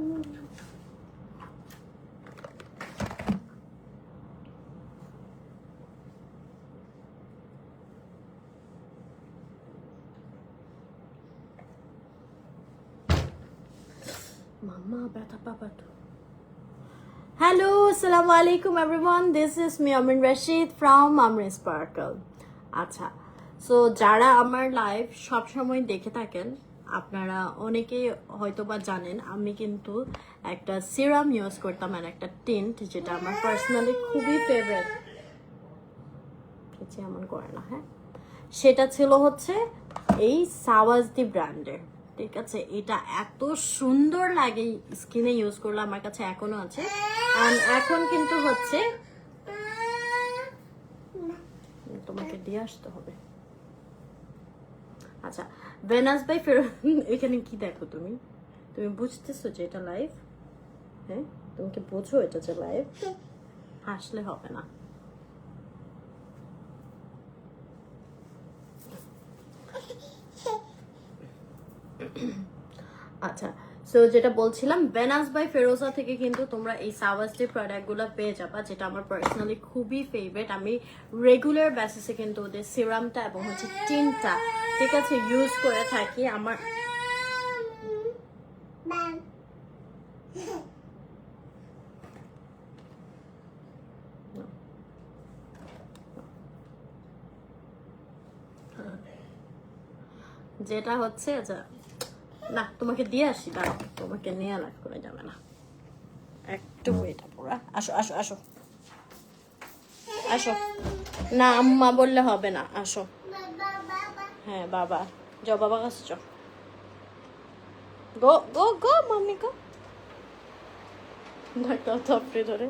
Mama, beta papa too. Hello, assalamu alaikum everyone. This is me Amrin Rashid from Amrin Sparkle. আচ্ছা, so যারা আমার live সব সময় দেখে থাকেন আপনারা অনেকেই হয়তোবা জানেন আমি কিন্তু একটা সিরাম ইউজ করতাম আর একটা টিন্ট যেটা আমার পার্সোনালি খুবই ফেভারিট। কিছু এমন করে না, হ্যাঁ, সেটা ছিল হচ্ছে এই সাওয়াজদি ব্র্যান্ডের। ঠিক আছে, এটা এত সুন্দর লাগে স্কিনে ইউজ করলে, আমার কাছে এখনো আছে। এন্ড এখন কিন্তু হচ্ছে তোমাকে দিয়ে আসতে হবে। আচ্ছা, ভেনাস বাই ফেরোজ, এখানে কি দেখো তুমি? তুমি বুঝতেছো যে এটা লাইভ? হ্যাঁ, তুমি কি বোঝো এটা যে লাইভ? হাসলে হবে না। আচ্ছা, সো যেটা বলছিলাম, ভেনাস বাই ফেরোজা থেকে কিন্তু তোমরা এই সাওয়াজদি প্রোডাক্টগুলো পেয়ে যাবা, যেটা আমার পার্সোনালি খুবই ফেভারিট। আমি রেগুলার বেসিসে কিন্তু ওদের সিরামটা এবং হচ্ছে টিনটা, ঠিক আছে, ইউজ করে থাকি। আমার যেটা হচ্ছে, আচ্ছা না, তোমাকে দিয়ে আসি, দাঁড়াও, তোমাকে নিয়ে লাইভ করে যাবে না, একটু এটা পুরা। আসো আসো আসো আসো, না আম্মা বললে হবে না, আসো। হ্যাঁ বাবা, যাও বাবা কাছে যাও, গো গো গো মাম্মি গো, ধাক্কা থাপড়ে ধরে।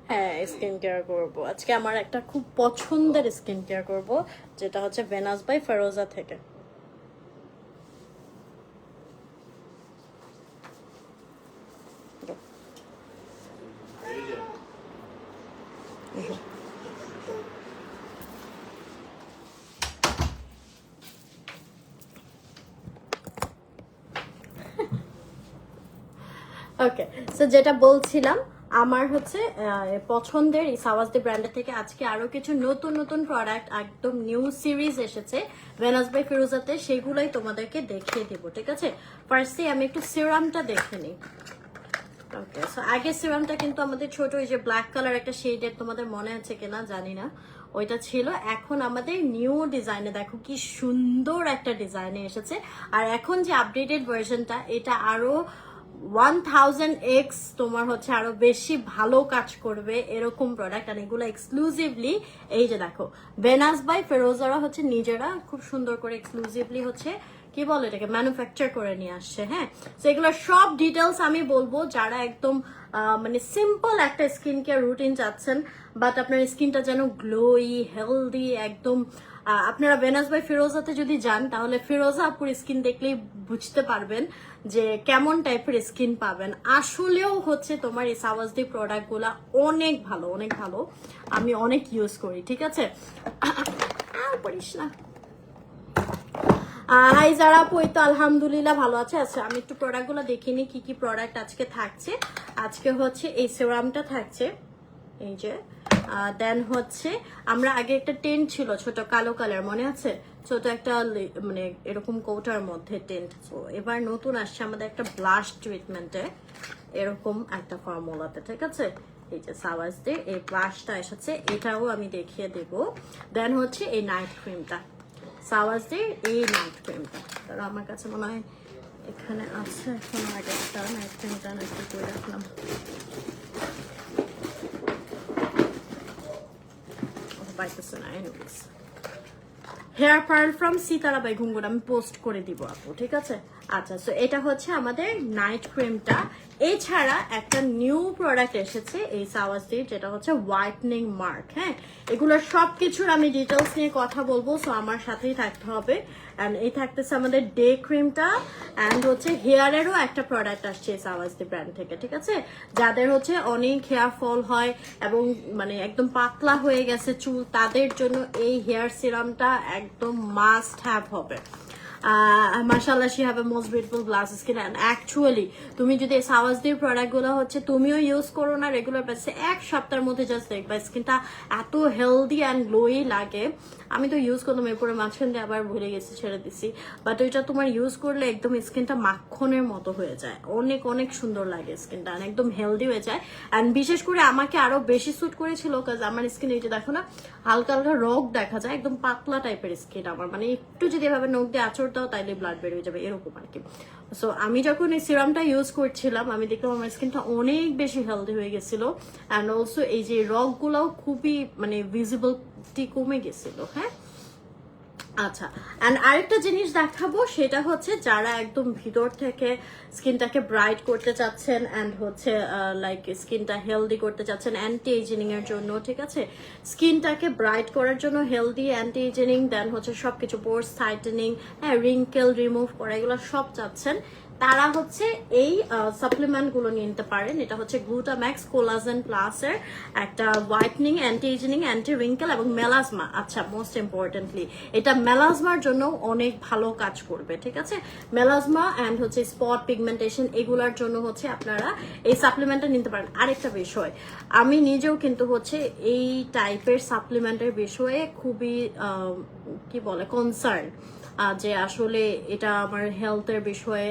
হ্যাঁ, স্কিন কেয়ার করবো আজকে, আমার একটা খুব পছন্দের স্কিন কেয়ার করবো, যেটা হচ্ছে ভেনাস বাই ফেরোজা থেকে। ওকে, সো যেটা বলছিলাম, আমার হচ্ছে পছন্দের এই সাওয়াজদি ব্র্যান্ডের থেকে আজকে আরো কিছু নতুন নতুন প্রোডাক্ট, একদম নিউ সিরিজ এসেছে ভেনাস বাই ফিরোজাতে, সেগুলাই তোমাদেরকে দেখিয়ে দিব। ঠিক আছে, ফার্স্টে আমি একটু সিরামটা দেখে নিই। ওকে, সো আগে সিরামটা কিন্তু আমাদের ছোট, ওই যে ব্ল্যাক কালার একটা শেডের, তোমাদের মনে আছে কিনা জানি না, ওইটা ছিল। এখন আমাদের নিউ ডিজাইনে দেখো কি সুন্দর একটা ডিজাইনে এসেছে। আর এখন যে আপডেটেড ভার্সনটা, এটা আরো 1000x তোমার হচ্ছে আরো বেশি ভালো কাজ করবে এরকম প্রোডাক্ট। আর এগুলো এক্সক্লুসিভলি, এই যে দেখো, ভেনাস বাই ফেরোজারা হচ্ছে নিজেরা খুব সুন্দর করে এক্সক্লুসিভলি হচ্ছে কি বলে এটাকে ম্যানুফ্যাকচার করে নিয়ে আসছে। হ্যাঁ, তো এগুলোর সব ডিটেলস আমি বলবো। যারা একদম মানে সিম্পল একটা স্কিন কেয়ার রুটিন চাচ্ছেন, বাট আপনার স্কিনটা যেন গ্লোই হেলদি একদম, আপনারা ভেনাস বাই ফিরোজাতে যদি যান, তাহলে ফিরোজা আপুর স্কিন দেখলেই বুঝতে পারবেন যে কেমন টাইপের স্কিন পাবেন। আসলেও হচ্ছে তোমার এই সাওয়াজদি প্রোডাক্টগুলো অনেক ভালো, অনেক ভালো, আমি অনেক ইউজ করি। ঠিক আছে, করিস না। হাই যারা আপু, তো আলহামদুলিল্লাহ ভালো আছে। আচ্ছা, আমি একটু প্রোডাক্টগুলো দেখিনি কি কি প্রোডাক্ট আজকে থাকছে। আজকে হচ্ছে এই সিরামটা থাকছে, এই যে। দেন হচ্ছে আমরা আগে একটা টেন্ট ছিল ছোট কালো কালার, মনে আছে, ছোট একটা মানে এরকম কৌটার মধ্যে টেন্ট। তো এবার নতুন আসছে আমাদের একটা ব্লাশ ট্রিটমেন্টে, এরকম একটা ফর্মুলাতে। ঠিক আছে, এই যে সাওয়াজদের এই ব্লাশটা এসেছে, এটাও আমি দেখিয়ে দেব। দেন হচ্ছে এই নাইট ক্রিমটা, সাওয়াজদের এই নাইট ক্রিমটা, তারা আমার কাছে মনে হয় এখানে আছে। এখন আগে একটা নাইট ক্রিমটা নাকি করে রাখলাম, পাইতেছে না। Anyways, hair pearl from Sitara by Ghungur আমি পোস্ট করে দিব আপু, ঠিক আছে। আচ্ছা, সো এটা হচ্ছে আমাদের নাইট ক্রিমটা, এছাড়া একটা নিউ প্রোডাক্ট এসেছে এই সাওয়াজদির, যেটা হচ্ছে হোয়াইটনিং মার্ক। হ্যাঁ, এগুলোর সবকিছুর আমি ডিটেলস নিয়ে কথা বলবো, সো আমার সাথেই থাকতে হবে। অ্যান্ড এই থাকতেছে আমাদের ডে ক্রিমটা, অ্যান্ড হচ্ছে হেয়ারেরও একটা প্রোডাক্ট আসছে এই সাওয়াজদি ব্র্যান্ড থেকে, ঠিক আছে? যাদের হচ্ছে অনেক হেয়ার ফল হয় এবং মানে একদম পাতলা হয়ে গেছে চুল, তাদের জন্য এই হেয়ার সিরামটা একদম মাস্ট হ্যাভ হবে। মাশাআল্লাহ, she have a most beautiful glass skin and actually তুমি যদি সাওয়াজদির প্রোডাক্টগুলো হচ্ছে তুমিও ইউজ করো না রেগুলার বেসে, এক সপ্তাহের মধ্যে জাস্ট দেখবা স্কিনটা এত হেলদি অ্যান্ড গ্লোই লাগে। আমি তো ইউজ করলাম, এরপরে মাঝখান দিয়ে আবার ভুলে গেছি, ছেড়ে দিছি, বাট ওইটা তোমার ইউজ করলে একদম স্কিনটা মাখনের মতো হয়ে যায়, অনেক অনেক সুন্দর লাগে স্কিনটা, একদম হেলদি হয়ে যায়। অ্যান্ড বিশেষ করে আমাকে আরো বেশি স্যুট করেছিল, কাজ আমার স্কিন এইটা দেখো না, হালকা হালকা রগ দেখা যায়, একদম পাতলা টাইপের স্কিন আমার, মানে একটু যদি এভাবে নখ দিয়ে আঁচড় দাও তাইলে ব্লাড বের হয়ে যাবে এরকম আর কি। সো আমি যখন এই সিরামটা ইউজ করছিলাম আমি দেখলাম আমার স্কিনটা অনেক বেশি হেলদি হয়ে গেছিল, অ্যান্ড অলসো এই যে রগ গুলাও খুবই মানে ভিজিবিলিটি কমে গেছিল। হ্যাঁ, আচ্ছা, অ্যান্ড আরেকটা জিনিস দেখাবো, সেটা হচ্ছে যারা একদম ভিতর থেকে স্কিনটাকে ব্রাইট করতে চাচ্ছেন অ্যান্ড হচ্ছে লাইক স্কিনটা হেলদি করতে চাচ্ছেন অ্যান্টি এজিনিং এর জন্য, ঠিক আছে? স্কিনটাকে ব্রাইট করার জন্য হেলদি, অ্যান্টি এজিনিং, দেন হচ্ছে সবকিছু পোর্স টাইটেনিং, হ্যাঁ, রিঙ্কেল রিমুভ করা, এগুলো সব চাচ্ছেন, তারা হচ্ছে এই সাপ্লিমেন্ট গুলো নিয়ে নিতে পারেন। এটা হচ্ছে গ্লুটাম্যাক্স কোলাজেন প্লাস এর একটা হোয়াইটনিং, অ্যান্টি এজিনিং, অ্যান্টি রিঙ্কেল এবং মেলাজমা। আচ্ছা, মোস্ট ইম্পর্টেন্টলি এটা মেলাজমার জন্য অনেক ভালো কাজ করবে, ঠিক আছে? মেলাজমা অ্যান্ড হচ্ছে স্পট পিগমেন্টেশন, এগুলোর জন্য হচ্ছে আপনারা এই সাপ্লিমেন্টটা নিতে পারেন। আরেকটা বিষয়, আমি নিজেও কিন্তু হচ্ছে এই টাইপের সাপ্লিমেন্টের বিষয়ে খুবই কি বলে কনসার্ন, যে আসলে এটা আমার হেলথের বিষয়ে,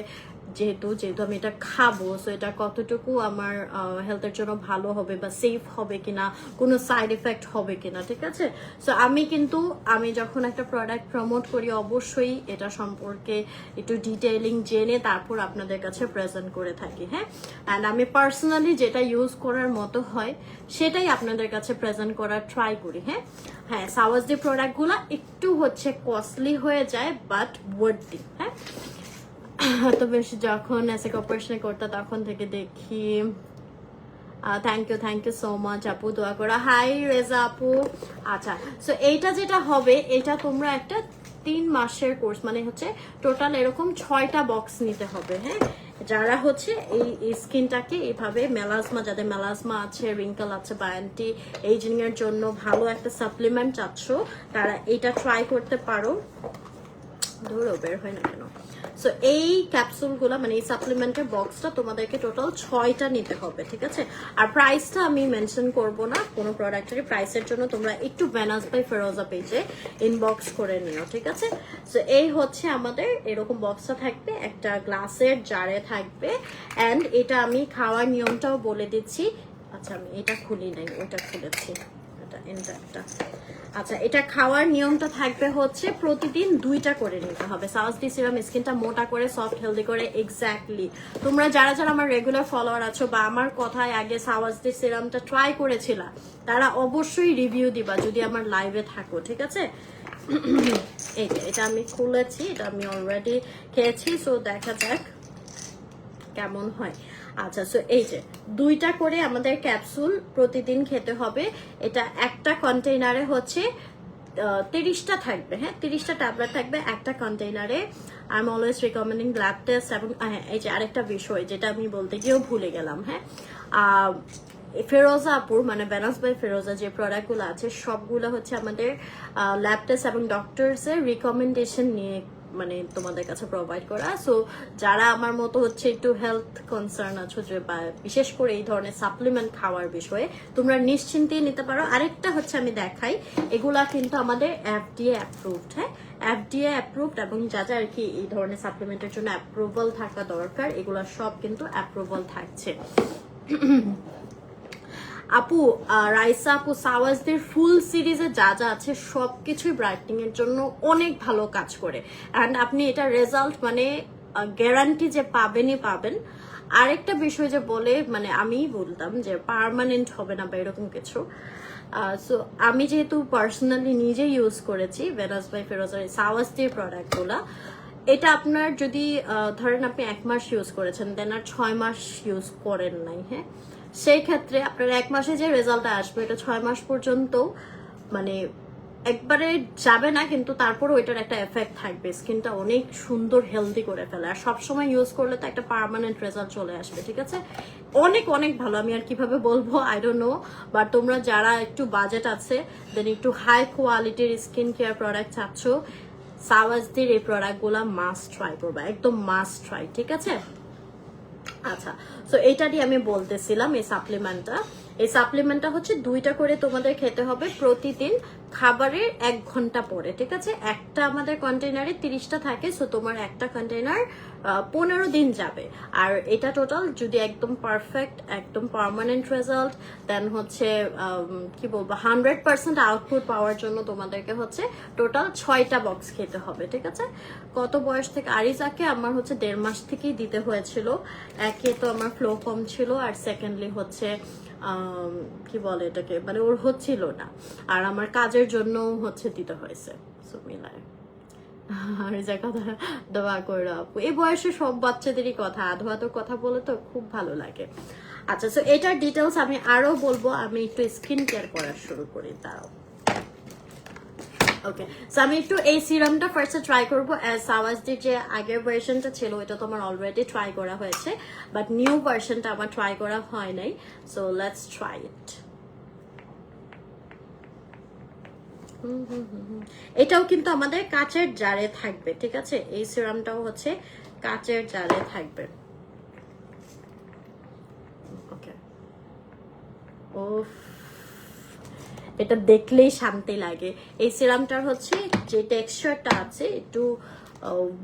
যেহেতু আমি এটা খাবো, সো এটা কতটুকু আমার হেলথের জন্য ভালো হবে বা সেফ হবে কিনা, কোনো সাইড এফেক্ট হবে কিনা, ঠিক আছে? সো আমি যখন একটা প্রোডাক্ট প্রমোট করি অবশ্যই এটা সম্পর্কে একটু ডিটেইলিং জেনে তারপর আপনাদের কাছে প্রেজেন্ট করে থাকি। হ্যাঁ, অ্যান্ড আমি পার্সোনালি যেটা ইউজ করার মতো হয় সেটাই আপনাদের কাছে প্রেজেন্ট করার ট্রাই করি। হ্যাঁ, সাওয়াজদি প্রোডাক্টগুলো একটু হচ্ছে কস্টলি হয়ে যায় বাট ওয়ার্থি। হ্যাঁ, তো বেশি যখন এসে অপারেশন করতে তখন থেকে দেখি। থ্যাংক ইউ সো মাচ আপু, দোয়া করা। হাই রেজা আপু। আচ্ছা, সো এইটা যেটা হবে, এটা তোমরা একটা 3 মাসের কোর্স, মানে হচ্ছে টোটাল এরকম 6টা বক্স নিতে হবে। হ্যাঁ, যারা হচ্ছে এই স্কিনটাকে এইভাবে মেলাজমা, যাদের মেলাজমা আছে, রিঙ্কেল আছে বা অ্যান্টি এইজিং এর জন্য ভালো একটা সাপ্লিমেন্ট চাচ্ছ, তারা এটা ট্রাই করতে পারো। ধরো বের হয় না কেন। সো এই ক্যাপসুলগুলো মানে এই সাপ্লিমেন্টের বক্সটা তোমাদেরকে টোটাল 6টা নিতে হবে, ঠিক আছে? আর প্রাইসটা আমি মেনশন করব না কোনো প্রোডাক্টের প্রাইসের জন্য, তোমরা একটু ভেনাস বাই ফেরোজা পেজে ইনবক্স করে নিও, ঠিক আছে? সো এই হচ্ছে আমাদের এরকম বক্সটা থাকবে, একটা গ্লাসের জারে থাকবে, অ্যান্ড এটা আমি খাওয়ার নিয়মটাও বলে দিচ্ছি। আচ্ছা, আমি এটা খুলি নাই, ওটা খুলেছি, আচ্ছা, এটা খাওয়ার নিয়মটা থাকবে হচ্ছে প্রতিদিন 2টা করে নিতে হবে। সাওয়াজদি সিরাম স্কিনটা মোটা করে সফট হেলদি করে। এক্স্যাক্টলি, তোমরা যারা আমার রেগুলার ফলোয়ার আছো বা আমার কথায় আগে সাওয়াজদি সিরামটা ট্রাই করেছিলা, তারা অবশ্যই রিভিউ দিবা যদি আমার লাইভে থাকো, ঠিক আছে? এটা আমি খুলেছি, এটা আমি অলরেডি খেয়েছি, সো দেখা যাক কেমন হয়। আচ্ছা, সো এই যে 2টা করে আমাদের ক্যাপসুল প্রতিদিন খেতে হবে। এটা একটা কন্টেইনারে হচ্ছে 30টা থাকবে। হ্যাঁ, 30টা ট্যাবলেট থাকবে একটা কন্টেইনারে। I am always recommending lab test. এবং হ্যাঁ, এই যে আরেকটা বিষয় যেটা আমি বলতে গিয়েও ভুলে গেলাম। হ্যাঁ, ফেরোজা আপুর মানে ভেনাস বাই ফেরোজা যে প্রোডাক্টগুলো আছে সবগুলো হচ্ছে আমাদের ল্যাব টেস্ট এবং ডক্টরসের রিকমেন্ডেশন নিয়ে মানে তোমাদের কাছে প্রোভাইড করা। সো যারা আমার মতো হচ্ছে একটু হেলথ কনসার্ন আছো, যে বা বিশেষ করে এই ধরনের সাপ্লিমেন্ট খাওয়ার বিষয়ে, তোমরা নিশ্চিন্তে নিতে পারো। আরেকটা হচ্ছে আমি দেখাই, এগুলা কিন্তু আমাদের FDA অ্যাপ্রুভড। হ্যাঁ, FDA অ্যাপ্রুভড, এবং যা যা আর কি এই ধরনের সাপ্লিমেন্টের জন্য অ্যাপ্রুভাল থাকা দরকার, এগুলা সব কিন্তু অ্যাপ্রুভাল থাকছে। আপু, রাইসা আপু, সাওয়াজদের ফুল সিরিজে যা যা আছে সবকিছুই ব্রাইটনিং এর জন্য অনেক ভালো কাজ করে, অ্যান্ড আপনি এটা রেজাল্ট মানে গ্যারান্টি যে পাবেনই পাবেন। আরেকটা বিষয় যে বলে মানে আমি বলতাম যে পার্মানেন্ট হবে না বা এরকম কিছু। সো আমি যেহেতু পার্সোনালি নিজে ইউজ করেছি ভেনাস বাই ফেরোজার সাওয়াজদের প্রোডাক্টগুলা, এটা আপনার যদি ধরেন আপনি 1 মাস ইউজ করেছেন, দেন আর 6 মাস ইউজ করেন নাই, হ্যাঁ, সেই ক্ষেত্রে আপনার 1 মাসে যে রেজাল্ট আসবে এটা 6 মাস পর্যন্ত মানে একবারে যাবে না, কিন্তু তারপরও এটার একটা এফেক্ট থাকবে, স্কিনটা অনেক সুন্দর হেলদি করে ফেলে। আর সবসময় ইউজ করলে তো একটা পার্মানেন্ট রেজাল্ট চলে আসবে, ঠিক আছে? অনেক অনেক ভালো, আমি আর কিভাবে বলবো আই ডোন্ট নো। বাট তোমরা যারা একটু বাজেট আছে, দেন একটু হাই কোয়ালিটির স্কিন কেয়ার প্রোডাক্ট চাচ্ছ, সাওয়াজদির এই প্রোডাক্টগুলো মাস্ট ট্রাই করবা, একদম মাস্ট ট্রাই, ঠিক আছে? আচ্ছা, তো এইটারই আমি বলতেছিলাম, এই সাপ্লিমেন্টটা হচ্ছে 2টা করে তোমাদের খেতে হবে প্রতিদিন খাবারের 1 ঘন্টা পরে, ঠিক আছে? একটা আমাদের কন্টেনারে 30টা থাকে, সো তোমার একটা কন্টেনার 15 দিন যাবে। আর এটা টোটাল যদি একদম পারফেক্ট, একদম পার্মানেন্ট রেজাল্ট, দেন হচ্ছে কি বলবো 100% আউটপুট পাওয়ার জন্য তোমাদেরকে হচ্ছে টোটাল 6টা বক্স খেতে হবে, ঠিক আছে? কত বয়স থেকে? আরিজাকে আমার হচ্ছে 1.5 মাস থেকেই দিতে হয়েছিল। একে তো আমার ফ্লো কম ছিল, আর সেকেন্ডলি হচ্ছে কি বলে এটাকে, মানে ওর হচ্ছিল না, আর আমার কাজের জন্য হচ্ছে দিতে হয়েছে, সো মিলায়। আর যা কথা দোয়া করে আপু, এই বয়সে সব বাচ্চাদেরই কথা আধো আধো কথা বলে তো খুব ভালো লাগে। আচ্ছা, সো এটার ডিটেলস আমি আরো বলবো, আমি একটু স্কিন কেয়ার করা শুরু করি, দাঁড়াও। ওকে, সো আমি একটু এই সিরামটা ফার্স্টে ট্রাই করবো। সাওয়াজদির যে আগের ভার্সনটা ছিল ওটা তো আমার অলরেডি ট্রাই করা হয়েছে, বাট নিউ ভার্সনটা আমার ট্রাই করা হয় নাই, সো লেটস ট্রাই ইট। এটাও কিন্তু আমাদের কাচের জারে থাকবে, ঠিক আছে? এই সিরামটাও হচ্ছে কাচের জারে থাকবে। ওকে, ওফ, এটা দেখলেই শান্তি লাগে। এই সিরামটার হচ্ছে যে টেক্সচারটা আছে একটু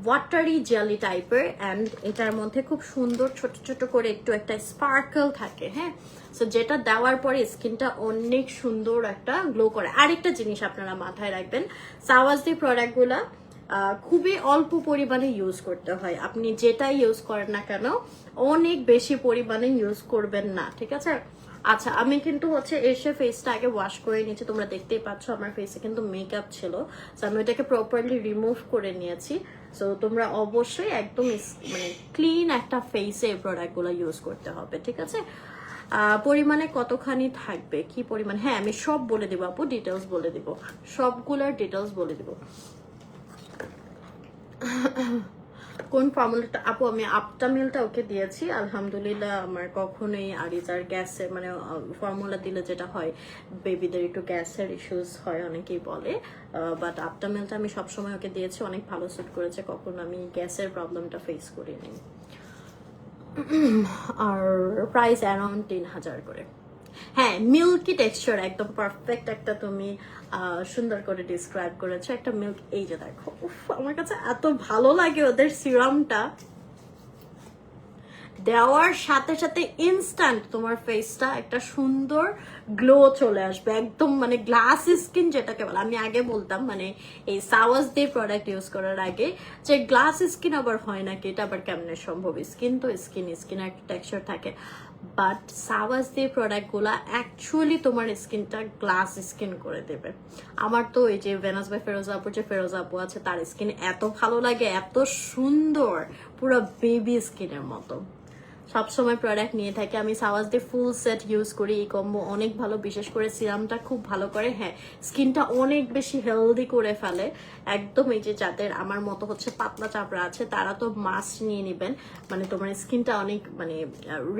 ওয়াটারি জেলি টাইপের, অ্যান্ড এটার মধ্যে খুব সুন্দর ছোট ছোট করে একটু একটা স্পার্কল থাকে, হ্যাঁ, সো যেটা দেওয়ার পরে স্কিনটা অনেক সুন্দর একটা গ্লো করে। আরেকটা জিনিস আপনারা মাথায় রাখবেন, সাওয়াজদি প্রোডাক্টগুলা খুবই অল্প পরিমাণে ইউজ করতে হয়। আপনি যেটাই ইউজ করেন না কেন অনেক বেশি পরিমাণে ইউজ করবেন না, ঠিক আছে? আচ্ছা, আমি কিন্তু হচ্ছে এসে ফেসটা আগে ওয়াশ করে নিয়েছি, তোমরা দেখতেই পাচ্ছ আমার ফেসে কিন্তু মেকআপ ছিল, সো আমি ওটাকে প্রপারলি রিমুভ করে নিয়েছি। সো তোমরা অবশ্যই একদম মানে ক্লিন একটা ফেসে এই প্রোডাক্টগুলো ইউজ করতে হবে, ঠিক আছে? পরিমাণে কতখানি থাকবে, কি পরিমাণ, হ্যাঁ আমি সব বলে দেবো আপু, ডিটেলস বলে দিব, সবগুলোর ডিটেলস বলে দিব। কোন ফর্মুলাটা আপু? আমি আপটামিলটা ওকে দিয়েছি, আলহামদুলিল্লাহ। আমার কখনোই আরিজার গ্যাসের মানে ফর্মুলা দিলে যেটা হয়, বেবিদের একটু গ্যাসের ইস্যুস হয় অনেকেই বলে, বাট আপটামিলটা আমি সবসময় ওকে দিয়েছি, অনেক ভালো স্যুট করেছে, কখনো আমি গ্যাসের প্রবলেমটা ফেস করিনি। আর প্রাইস অ্যারাউন্ড 3000 করে। হ্যাঁ, মিল্কি টেক্সচার, একদম পারফেক্ট একটা তুমি সুন্দর করে ডিসক্রাইব করেছো, একটা মিল্ক। এই যে দেখো, উফ, আমার কাছে এত ভালো লাগে ওদের সিরামটা, দেওয়ার সাথে সাথে ইনস্ট্যান্ট তোমার ফেসটা একটা সুন্দর গ্লো চলে আসবে, একদম মানে গ্লাস স্কিন যেটাকে বলে। আমি আগে বলতাম মানে এই সাওয়াজদি প্রোডাক্ট ইউজ করার আগে যে গ্লাস স্কিন আবার হয় নাকি, এটা আবার কেমনে সম্ভব? স্কিন তো স্কিনের একটা টেক্সচার থাকে, বাট সাওয়াজদি প্রোডাক্টগুলা অ্যাকচুয়ালি তোমার স্কিনটা গ্লাস স্কিন করে দেবে। আমার তো এই যে ভেনাস বাই ফেরোজা আপুর যে ফেরোজা আপু আছে, তার স্কিন এত ভালো লাগে, এত সুন্দর, পুরো বেবি স্কিনের মতো। সবসময় প্রোডাক্ট নিয়ে থাকি আমি, সাওয়াজদি ফুল সেট ইউজ করি, এই কম্বো অনেক ভালো, বিশেষ করে সিরামটা খুব ভালো করে, হ্যাঁ স্কিনটা অনেক বেশি হেলদি করে ফেলে একদম। এই যে যাদের আমার মতো হচ্ছে পাতলা চাপড়া আছে, তারা তো মাস্ট নিয়ে নেবেন, মানে তোমার স্কিনটা অনেক মানে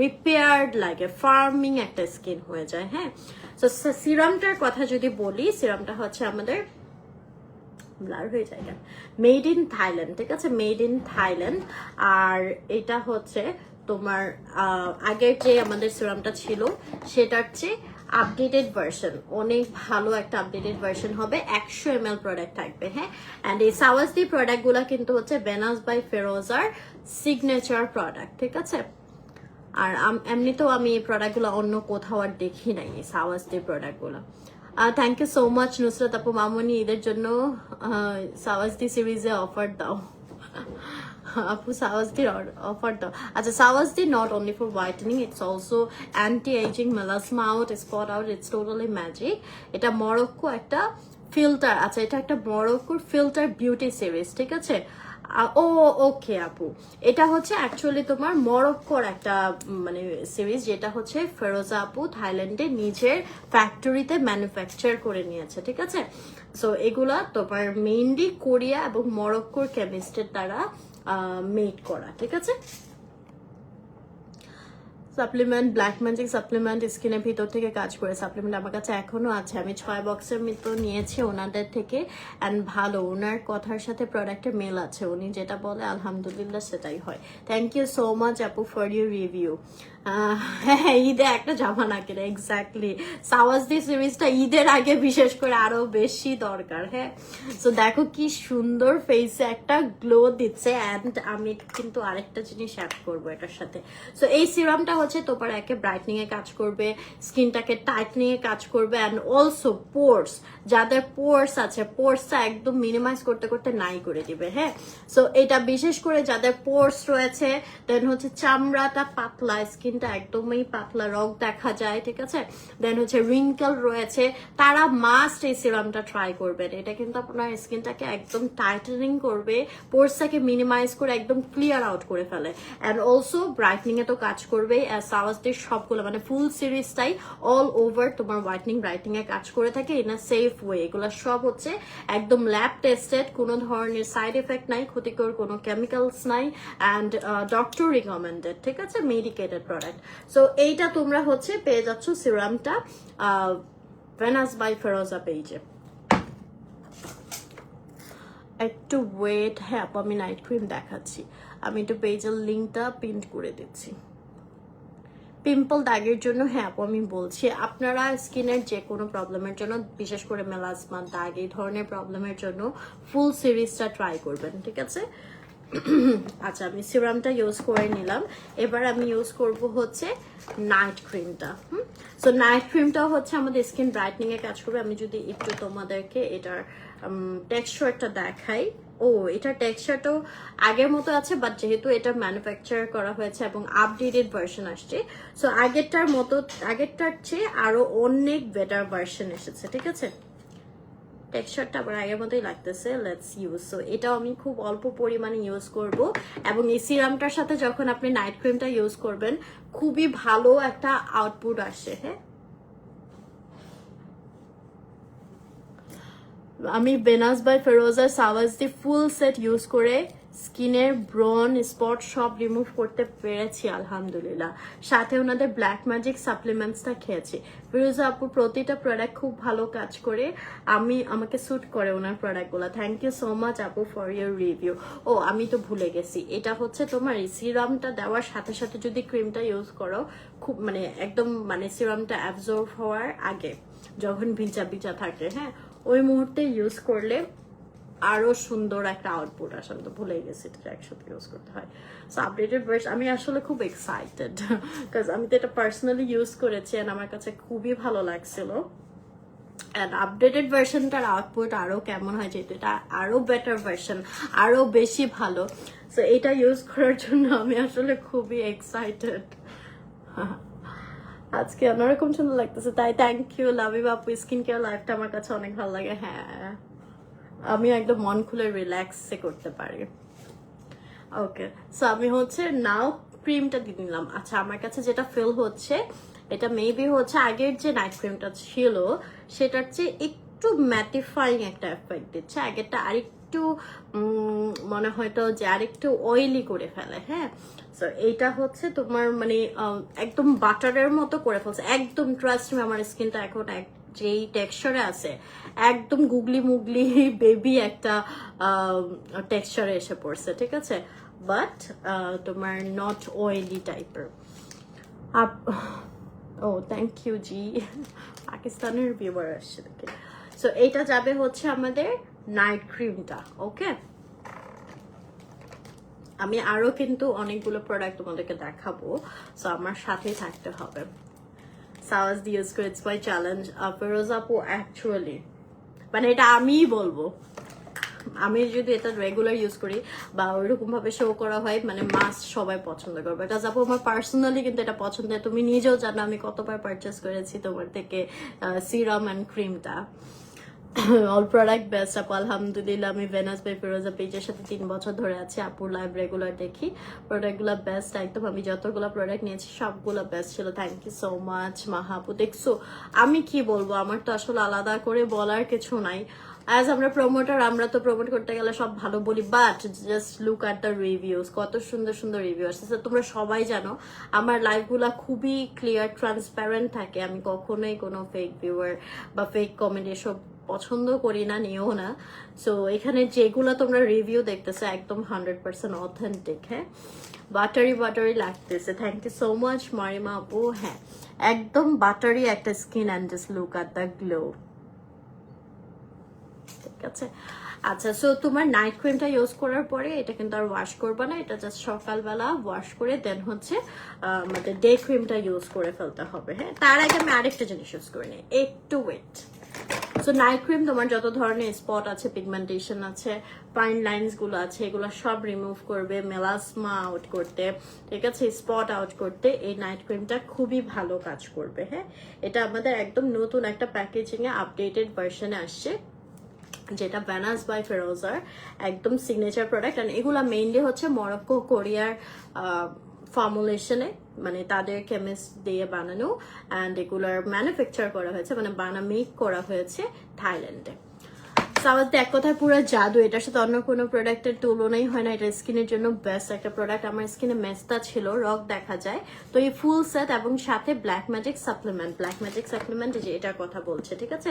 রিপেয়ার্ড লাগে, ফার্মিং একটা স্কিন হয়ে যায়, হ্যাঁ। তো সিরামটার কথা যদি বলি, সিরামটা হচ্ছে আমাদের ব্লার হয়ে যায়, মেড ইন থাইল্যান্ড, ঠিক আছে, মেড ইন থাইল্যান্ড। আর এটা হচ্ছে তোমার আগের যে আমাদের সিরামটা ছিল সেটার চেয়ে আপডেটেড ভার্সন, অনেক ভালো একটা আপডেটেড ভার্সন হবে, 100 ml প্রোডাক্ট থাকবে, হ্যাঁ। অ্যান্ড এই সাওয়াজদি প্রোডাক্টগুলো কিন্তু হচ্ছে ভেনাস বাই ফেরোজার সিগনেচার প্রোডাক্ট, ঠিক আছে? আর এমনিতেও আমি এই প্রোডাক্টগুলো অন্য কোথাও আর দেখি নাই, এই সাওয়াজদি প্রোডাক্টগুলো। Thank you so much Nusrat আপু মামনি, এদের জন্য সাওয়াজদি সিরিজে অফার দাও। আপু সাওয়াজদির অফার দাও। আচ্ছা, Sawasdee not only for whitening, it's also anti aging, melasma out, spot out, it's totally magic. এটা মরক্কো একটা ফিল্টার, আচ্ছা এটা একটা মরক্কোর ফিল্টার বিউটি সিরিজ, ঠিক আছে? ও ওকে আপু, এটা হচ্ছে অ্যাকচুয়ালি তোমার মরক্কোর একটা মানে সিরিজ, যেটা হচ্ছে ফেরোজা আপু থাইল্যান্ডে নিজের ফ্যাক্টরিতে ম্যানুফ্যাকচার করে নিয়েছে, ঠিক আছে। সো এগুলা তোমার মেইনলি কোরিয়া এবং মরক্কোর কেমিস্টের দ্বারা মেড করা, ঠিক আছে। সাপ্লিমেন্ট, ব্ল্যাক ম্যাজিক সাপ্লিমেন্ট স্কিনের ভিতর থেকে কাজ করে সাপ্লিমেন্ট আমার কাছে এখনো আছে, আমি 6 বক্সের মতো নিয়েছি ওনাদের থেকে। অ্যান্ড ভালো, ওনার কথার সাথে প্রোডাক্টের মেল আছে, উনি যেটা বলে আলহামদুলিল্লাহ সেটাই হয়। থ্যাংক ইউ সো মাচ আপু ফর ইউর রিভিউ। হ্যাঁ, ঈদে একটা জামা না কিনে, এক্স্যাক্টলি সাওয়াজদি সিরিজটা ঈদের আগে বিশেষ করে আরো বেশি দরকার। হ্যাঁ, সো দেখো কি সুন্দর ফেসে একটা গ্লো দিচ্ছে। অ্যান্ড আমি কিন্তু আরেকটা জিনিস অ্যাড করবো এটার সাথে। সো এই সিরামটা হচ্ছে তোমার একে ব্রাইটনিং এ কাজ করবে, স্কিনটাকে টাইটনিং এ কাজ করবে, অ্যান্ড অলসো পোর্স, যাদের পোর্স আছে পোর্সটা একদম মিনিমাইজ করতে করতে নাই করে দিবে। হ্যাঁ, সো এটা বিশেষ করে যাদের পোর্স রয়েছে, দেন হচ্ছে চামড়াটা পাতলা, স্কিনটা একদমই পাতলা, রগ দেখা যায়, ঠিক আছে, দেন হচ্ছে রিঙ্কেল রয়েছে, তারা মাস্ট এই সিরামটা ট্রাই করবেন। এটা কিন্তু আপনার স্কিনটাকে একদম টাইটেনিং করবে, পোর্সটাকে মিনিমাইজ করে একদম ক্লিয়ার আউট করে ফেলে, অ্যান্ড অলসো ব্রাইটনিং এ তো কাজ করবে। সাওয়াজদের সবগুলো মানে ফুল সিরিজটাই অল ওভার তোমার হোয়াইটনিং ব্রাইটনিং এ কাজ করে থাকে ইন আ সেফ ওয়ে। এগুলো সব হচ্ছে একদম ল্যাব টেস্টেড, কোনো ধরনের সাইড এফেক্ট নাই, ক্ষতিকর কোনো কেমিক্যালস নাই, অ্যান্ড ডক্টর রিকমেন্ডেড, ঠিক আছে, মেডিকেটেড প্রোডাক্ট। সো এইটা তোমরা হচ্ছে পেয়ে যাচ্ছ সিরামটা ভেনাস বাই ফেরোজা পেজে। একটু ওয়েট, হ্যাঁ আপু আমি নাইট ক্রিম দেখাচ্ছি, আমি একটু পেজের লিঙ্কটা প্রিন্ট করে দিচ্ছি। পিম্পল দাগের জন্য, হ্যাঁ আপু আমি বলছি, আপনারা স্কিনের যে কোনো প্রবলেমের জন্য, বিশেষ করে মেলাজমা, দাগ, এই ধরনের প্রবলেমের জন্য ফুল সিরিজটা ট্রাই করবেন, ঠিক আছে। আচ্ছা, আমি সিরামটা ইউজ করে নিলাম, এবার আমি ইউজ করব হচ্ছে নাইট ক্রিমটা। সো নাইট ক্রিমটাও হচ্ছে আমাদের স্কিন ব্রাইটনিং এ কাজ করবে। আমি যদি একটু তোমাদেরকে এটার টেক্সচারটা দেখাই, ও এটার টেক্সচারটাও আগের মতো আছে, বাট যেহেতু এটা ম্যানুফ্যাকচার করা হয়েছে এবং আপডেটেড ভার্সন আসছে, সো আগেরটার চেয়ে আরো অনেক বেটার ভার্সন এসেছে, ঠিক আছে। টেক্সচারটা আবার আগের মতোই লাগতেছে, লেটস ইউজ। সো এটাও আমি খুব অল্প পরিমাণে ইউজ করব, এবং এই সিরামটার সাথে যখন আপনি নাইট ক্রিমটা ইউজ করবেন খুবই ভালো একটা আউটপুট আসে। হ্যাঁ, আমি বেনাস বাই ফেরোজা সাওয়াজদি ফুল সেট ইউজ করে স্কিনের ব্রন স্পট সব রিমুভ করতে পেরেছি আলহামদুলিল্লাহ। সাথে ওনাদের ব্ল্যাক ম্যাজিক সাপ্লিমেন্টসটা খেয়েছি। ফিরোজা আপু প্রতিটা প্রোডাক্ট খুব ভালো কাজ করে, আমাকে স্যুট করে ওনার প্রোডাক্টগুলো। থ্যাংক ইউ সো মাচ আপু ফর ইউর রিভিউ। ও আমি তো ভুলে গেছি, এটা হচ্ছে তোমার এই সিরামটা দেওয়ার সাথে সাথে যদি ক্রিমটা ইউজ করো, খুব মানে একদম মানে সিরামটা অ্যাবজর্ব হওয়ার আগে যখন ভিজা ভিজা থাকে, হ্যাঁ ওই মুহূর্তে ইউজ করলে আরো সুন্দর একটা আউটপুট আসে। আমি তো ভুলে গেছি এটা একসাথে ইউজ করতে হয়। সো আপডেটেড ভার্সন, আমি আসলে খুব এক্সাইটেড বিকজ আমি তো এটা পার্সোনালি ইউজ করেছি এন্ড আমার কাছে খুবই ভালো লাগছিল। অ্যান্ড আপডেটেড ভার্সনটার আউটপুট আরো কেমন হয়, যেহেতু এটা আরো বেটার ভার্সন, আরো বেশি ভালো। সো এটা ইউজ করার জন্য আমি আসলে খুবই এক্সাইটেড। আজকে অন্যরকম সুন্দর লাগতেছে, তাই থ্যাংক ইউ। লাভি বাপু স্কিন কেয়ার লাইফটা আমার কাছে অনেক ভালো লাগে। হ্যাঁ, আমি একদম মন খুলে রিল্যাক্সে করতে পারি। ওকে, সো আমি হচ্ছে নাও ক্রিমটা দিয়ে নিলাম। আচ্ছা, আমার কাছে যেটা ফিল হচ্ছে, এটা মেবি হচ্ছে আগের যে নাইট ক্রিমটা ছিল সেটার চেয়ে একটু ম্যাটিফাইং একটা এফেক্ট দিচ্ছে। আগেরটা আরেকটু মনে হয়তো যে আরেকটু অয়েলি করে ফেলে। হ্যাঁ, সো এইটা হচ্ছে তোমার মানে একদম বাটারের মতো করে ফেলছে একদম। ট্রাস্ট মি, আমার স্কিনটা এখন যেই টেক্সচারে আছে একদম গুগলি মুগলি বেবি একটা টেক্সচারে এসে পড়ছে, ঠিক আছে, বাট তোমার নট অয়েলি টাইপের। ও থ্যাংক ইউ জি, পাকিস্তানের ভিউয়ার আসছে দেখে। সো এইটা যাবে হচ্ছে আমাদের নাইট ক্রিমটা। ওকে, আমি আরো কিন্তু অনেকগুলো প্রোডাক্ট তোমাদেরকে দেখাবো, সো আমার সাথেই থাকতে হবে। সাওয়াজ দি ইউজ করে ইটস মাই চ্যালেঞ্জ। ফিরোজা আপু অ্যাকচুয়ালি মানে এটা আমিই বলবো, আমি যদি এটা রেগুলার ইউজ করি বা ওইরকম ভাবে শো করা হয়, মানে মাস্ট সবাই পছন্দ করবে এটা। যাবো আমার পার্সোনালি কিন্তু এটা পছন্দ, তুমি নিজেও জানো আমি কতবার পারচেস করেছি তোমার থেকে সিরাম অ্যান্ড ক্রিমটা। অল প্রোডাক্ট বেস্ট আপু, আলহামদুলিল্লাহ। আমি ভেনাস বাই ফিরোজা পেজের সাথে 3 বছর ধরে আছি আপুর লাইভ রেগুলার দেখি, প্রোডাক্টগুলো বেস্ট একদম। আমি যতগুলো প্রোডাক্ট নিয়েছি সবগুলো বেস্ট ছিল। থ্যাংক ইউ সো মাচ মাহা আপু। দেখছো আমি কি বলবো, আমার তো আসলে আলাদা করে বলার কিছু নাই। অ্যাজ আমরা প্রমোটার, আমরা তো প্রমোট করতে গেলে সব ভালো বলি, but just look at the reviews, কত সুন্দর সুন্দর রিভিউ আসছে। তোমরা সবাই জানো আমার লাইভগুলো খুবই ক্লিয়ার ট্রান্সপারেন্ট থাকে, আমি কখনোই কোনো ফেক ভিউয়ার বা ফেক কমেন্ট এসব পছন্দ করি না, নিও না। সো এখানে যেগুলো তোমরা রিভিউ দেখতেছো একদম 100% অথেন্টিক। হ্যাঁ, বাটারি বাটারি লাগতেছে। থ্যাংক ইউ সো মাচ মারিমা আপু। হ্যাঁ, একদম বাটারি একটা skin and just look at the glow. ঠিক আছে, আচ্ছা। সো তোমার নাইট ক্রিমটা ইউজ করার পরে এটা কিন্তু আর ওয়াশ করবে না, এটা জাস্ট সকালবেলা ওয়াশ করে দেন হচ্ছে আমাদের ডে ক্রিমটা ইউজ করে ফেলতে হবে। হ্যাঁ, তার আগে আমি আরেকটা জিনিস ইউজ করে নিই, একটু ওয়েট। সো নাইট ক্রিম তোমার যত ধরনের স্পট আছে, পিগমেন্টেশন আছে, ফাইন লাইনস গুলো আছে, এগুলো সব রিমুভ করবে, মেলাসমা আউট করতে, ঠিক আছে, স্পট আউট করতে এই নাইট ক্রিমটা খুবই ভালো কাজ করবে। হ্যাঁ, এটা আমাদের একদম নতুন একটা প্যাকেজিং এ আপডেটেড ভার্সনে আসছে, যেটা ভেনাস বাই ফিরোজার একদম সিগনেচার প্রোডাক্ট। এন্ড এগুলা মেইনলি হচ্ছে মরক্কো কোরিয়ার ফর্মুলেশনে, মানে তাদের কেমিস্ট দিয়ে বানানো, অ্যান্ড এগুলার ম্যানুফ্যাকচার করা হয়েছে, মানে মেক করা হয়েছে থাইল্যান্ডে। সাওয়াজদি এক কথায় পুরো জাদু, এটার সাথে অন্য কোনো প্রোডাক্টের তুলনাই হয় না। এটা স্কিনের জন্য বেস্ট একটা প্রোডাক্ট। আমার স্কিনে মেস্তা ছিল, রক দেখা যায়, তো এই ফুল সেট এবং সাথে black magic supplement, black magic supplement যে এটার কথা বলছে, ঠিক আছে,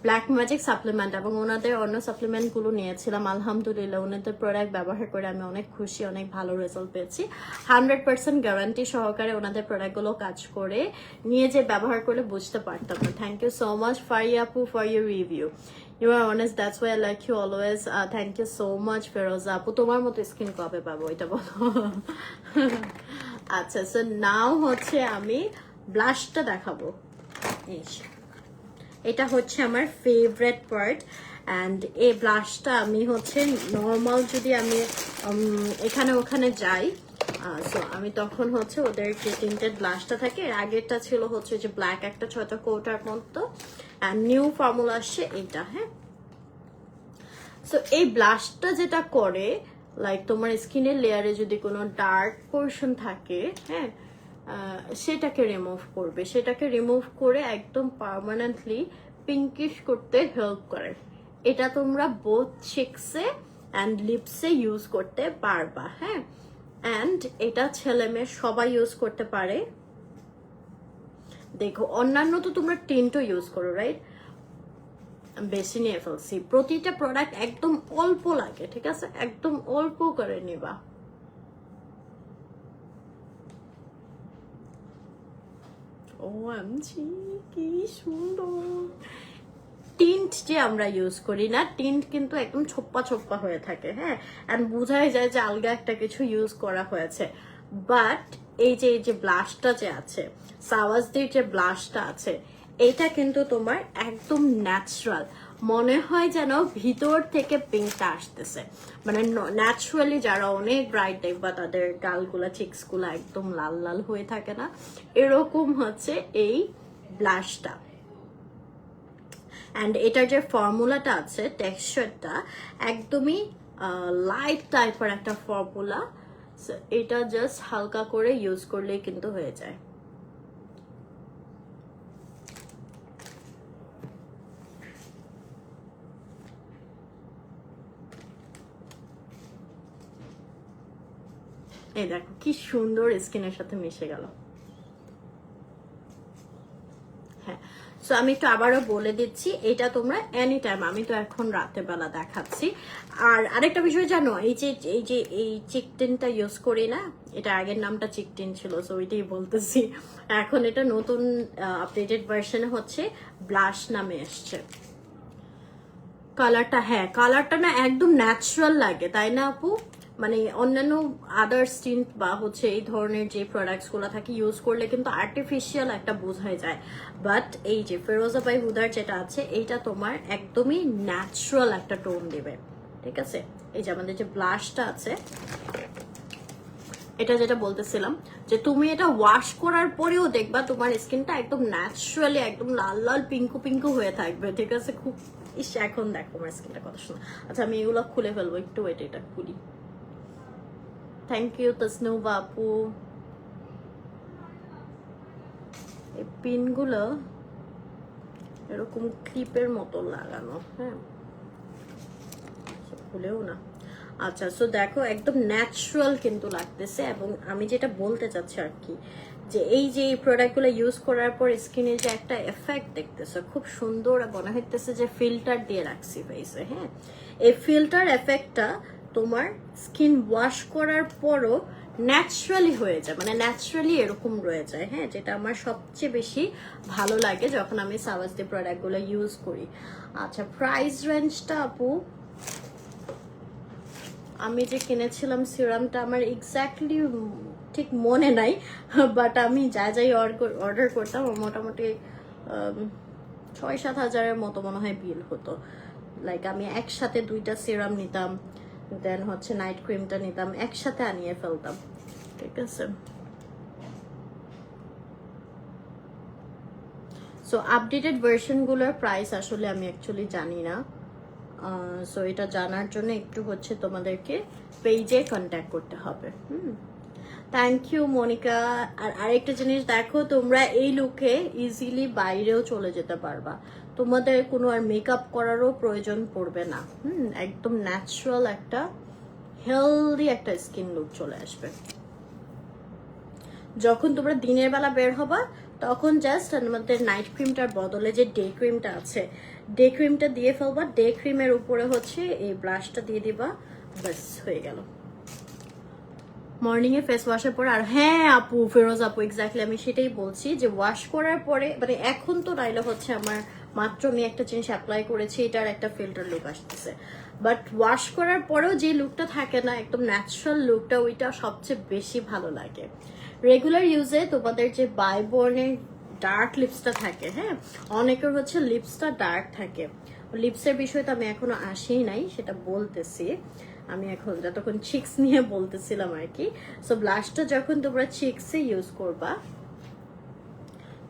ব্ল্যাক ম্যাজিক সাপ্লিমেন্ট, এবং ওনাদের অন্য সাপ্লিমেন্ট গুলো নিয়েছিলাম। আলহামদুলিল্লাহ ওনাদের প্রোডাক্ট ব্যবহার করে আমি অনেক খুশি, অনেক ভালো রেজাল্ট পেয়েছি। 100% গ্যারান্টি সহকারে ওনাদের প্রোডাক্ট গুলো কাজ করে, নিয়ে যে ব্যবহার করে বুঝতে পারতাম না। Thank you so much Faria আপু for your review. You are honest, that's why I like you always. Thank you so much, Feroza আপু। তোমার মতো স্কিন কবে পাবো এটা বলো। আচ্ছা, সো নাও হচ্ছে আমি ব্লাশটা দেখাবো। এটা হচ্ছে আমার ফেভারিট পার্ট, অ্যান্ড এই ব্লাশটা আমি হচ্ছে নর্মাল যদি আমি এখানে ওখানে যাই, সো আমি তখন হচ্ছে ওদের যে টিন্টেড ব্লাশটা থাকে, এর আগেরটা ছিল হচ্ছে যে ব্ল্যাক একটা ছোট কোটার মতো, নিউ ফর্মুলা আসছে এইটা। হ্যাঁ, সো এই ব্লাশটা যেটা করে, লাইক তোমার স্কিনের লেয়ারে যদি কোনো ডার্ক পোর্শন থাকে, হ্যাঁ, সেটাকে রিমুভ করবে, সেটাকে রিমুভ করে একদম পার্মানেন্টলি পিঙ্কিশ করতে হেল্প করে। এটা তোমরা বোথ চিকসে অ্যান্ড লিপসে ইউজ করতে পারবা। হ্যাঁ, অ্যান্ড এটা ছেলে মেয়ে সবাই ইউজ করতে পারে। দেখো অন্যান্য তো তোমরা টিন্টও ইউজ করো, রাইট, বেশি নিয়ে ফেলছি। প্রতিটা প্রোডাক্ট একদম অল্প লাগে, ঠিক আছে, একদম অল্প করে নিবা। OMG কি সুন্দর টিন্ট যে আমরা ইউজ করি না, টিন্ট কিন্তু একদম ছোপ্পা ছোপ্পা হয়ে থাকে। হ্যাঁ, এন্ড বোঝাই যায় যে আলগা একটা কিছু ইউজ করা হয়েছে। বাট এই যে ব্লাশটা যে আছে, সাওয়াজদির যে ব্লাশটা আছে, এটা কিন্তু তোমার একদম ন্যাচারাল, মনে হয় যেন ভিতর থেকে পিঙ্কটা আসতেছে। মানে ন্যাচারালি যারা অনেক ব্রাইট দেখবা তাদের গালগুলা চিক্সগুলা একদম লাল লাল হয়ে থাকে না, এরকম হচ্ছে এই ব্লাশটা। অ্যান্ড এটার যে ফর্মুলাটা আছে, টেক্সচারটা একদমই লাইট টাইপের একটা ফর্মুলা। এটা জাস্ট হালকা করে ইউজ করলেই কিন্তু হয়ে যায়। এই দেখো কি সুন্দর স্কিনের সাথে মিশে গেল। হ্যাঁ, সো আমি একটু আবারও বলে দিচ্ছি, এটা তোমরা এনি টাইম, আমি তো এখন রাতের বেলা দেখাচ্ছি। আর আরেকটা বিষয় জানো, এই চিকটিনটা ইউজ করি না, এটা আগের নামটা চিকটিন ছিল, সো ওইটাই বলতেছি। এখন এটা নতুন আপডেটেড ভার্সনে হচ্ছে ব্লাশ নামে এসছে। কালারটা, হ্যাঁ কালারটা না একদম ন্যাচারাল লাগে, তাই না আপু? মানে অন্যান্য আদার্স টিন্ট বা হচ্ছে এই ধরনের যে প্রোডাক্টস গুলো থাকে ইউজ করলে কিন্তু আর্টিফিশিয়াল একটা বোঝাই যায়, বাট এই যে ফিরোজা বাই হুদার যেটা আছে, এইটা তোমার একদমই ন্যাচারাল একটা টোন দিবে। ঠিক আছে, এই যে আমাদের যে ব্লাশটা আছে, এটা যেটা বলতেছিলাম যে তুমি এটা ওয়াশ করার পরেও দেখবা তোমার স্কিনটা একদম ন্যাচারালি একদম লাল লাল পিঙ্কু পিঙ্কু হয়ে থাকবে। ঠিক আছে, খুব ইস এখন দেখো আমার স্কিনটা কত সুন্দর। আচ্ছা আমি এগুলো খুলে ফেলবো, একটু ওয়েট, এটা খুলি। থ্যাংক ইউ তসনুবা আপু। এই পিনগুলো এরকম ক্লিপের মতো লাগানো, হ্যাঁ খুলেও না। আচ্ছা সো দেখো একদম ন্যাচারাল কিন্তু লাগতেছে, এবং আমি যেটা বলতে চাচ্ছি আর কি, যে এই যে এই প্রোডাক্টগুলো ইউজ করার পর স্কিনে যে একটা এফেক্ট দেখতেছে খুব সুন্দর, মনে হইতেছে যে ফিল্টার দিয়ে রাখছি ফেসে। হ্যাঁ, এই ফিল্টার এফেক্টটা তোমার স্কিন ওয়াশ করার পরও ন্যাচারালি হয়ে যায়, মানে ন্যাচারালি এরকম রয়ে যায়। হ্যাঁ, যেটা আমার সবচেয়ে বেশি ভালো লাগে যখন আমি সাওয়াজদি প্রোডাক্টগুলো ইউজ করি। আচ্ছা প্রাইস রেঞ্জটা আপু, আমি যে কিনেছিলাম সিরামটা আমার এক্স্যাক্টলি ঠিক মনে নাই, বাট আমি যাই অর্ডার করতাম মোটামুটি 6-7 হাজারের মতো মনে হয় বিল হতো। লাইক আমি একসাথে 2টা সিরাম নিতাম, দেন হচ্ছে নাইট ক্রিমটা নিতাম, একসাথে আনিয়ে ফেলতাম। ঠিক আছে, সো আপডেটেড ভার্সনগুলোর প্রাইস আসলে আমি অ্যাকচুয়ালি জানি না। সো এটা জানার জন্য একটু হচ্ছে তোমাদেরকে পেজে কন্ট্যাক্ট করতে হবে। Thank you Monika. আর আরেকটা জিনিস দেখো, তোমরা এই লুকে ইজিলি বাইরেও চলে যেতে পারবা, তোমাদের কোনো আর মেকআপ করারও প্রয়োজন পড়বে না। একদম ন্যাচারাল একটা হেলদি একটা স্কিন লুক চলে আসবে। যখন তোমরা দিনের বেলা বের হবা তখন জাস্ট আমাদের নাইট ক্রিমটার বদলে যে ডে ক্রিমটা আছে, ডে ক্রিমটা দিয়ে ফেলবা, ডে ক্রিমের উপরে হচ্ছে এই ব্রাশটা দিয়ে দিবা, ব্যাস হয়ে গেল। মর্নিং এ ফেস ওয়াশের পরে, আর হ্যাঁ আপু ফেরোজ আপু এক্স্যাক্টলি আমি সেটাই বলছি যে ওয়াশ করার পরে, মানে এখন তো নাইলে হচ্ছে আমার মাত্র আমি একটা জিনিস অ্যাপ্লাই করেছি, এটার একটা ফিল্টার লুক আসতেছে, বাট ওয়াশ করার পরেও যে লুকটা থাকে না একদম ন্যাচারাল লুকটা, ওইটা সবচেয়ে বেশি ভালো লাগে। রেগুলার ইউজে তোমাদের যে বাইবর্নের ডার্ক লিপসটা থাকে, হ্যাঁ অনেকের হচ্ছে লিপসটা ডার্ক থাকে, লিপসের বিষয়ে তো আমি এখনো আসেই নাই, সেটা বলতেছি আমি এখন, যতক্ষণ চিক্স নিয়ে বলতেছিলাম আর কি। সো ব্লাশটা যখন তোমরা চিক্সে ইউজ করবা,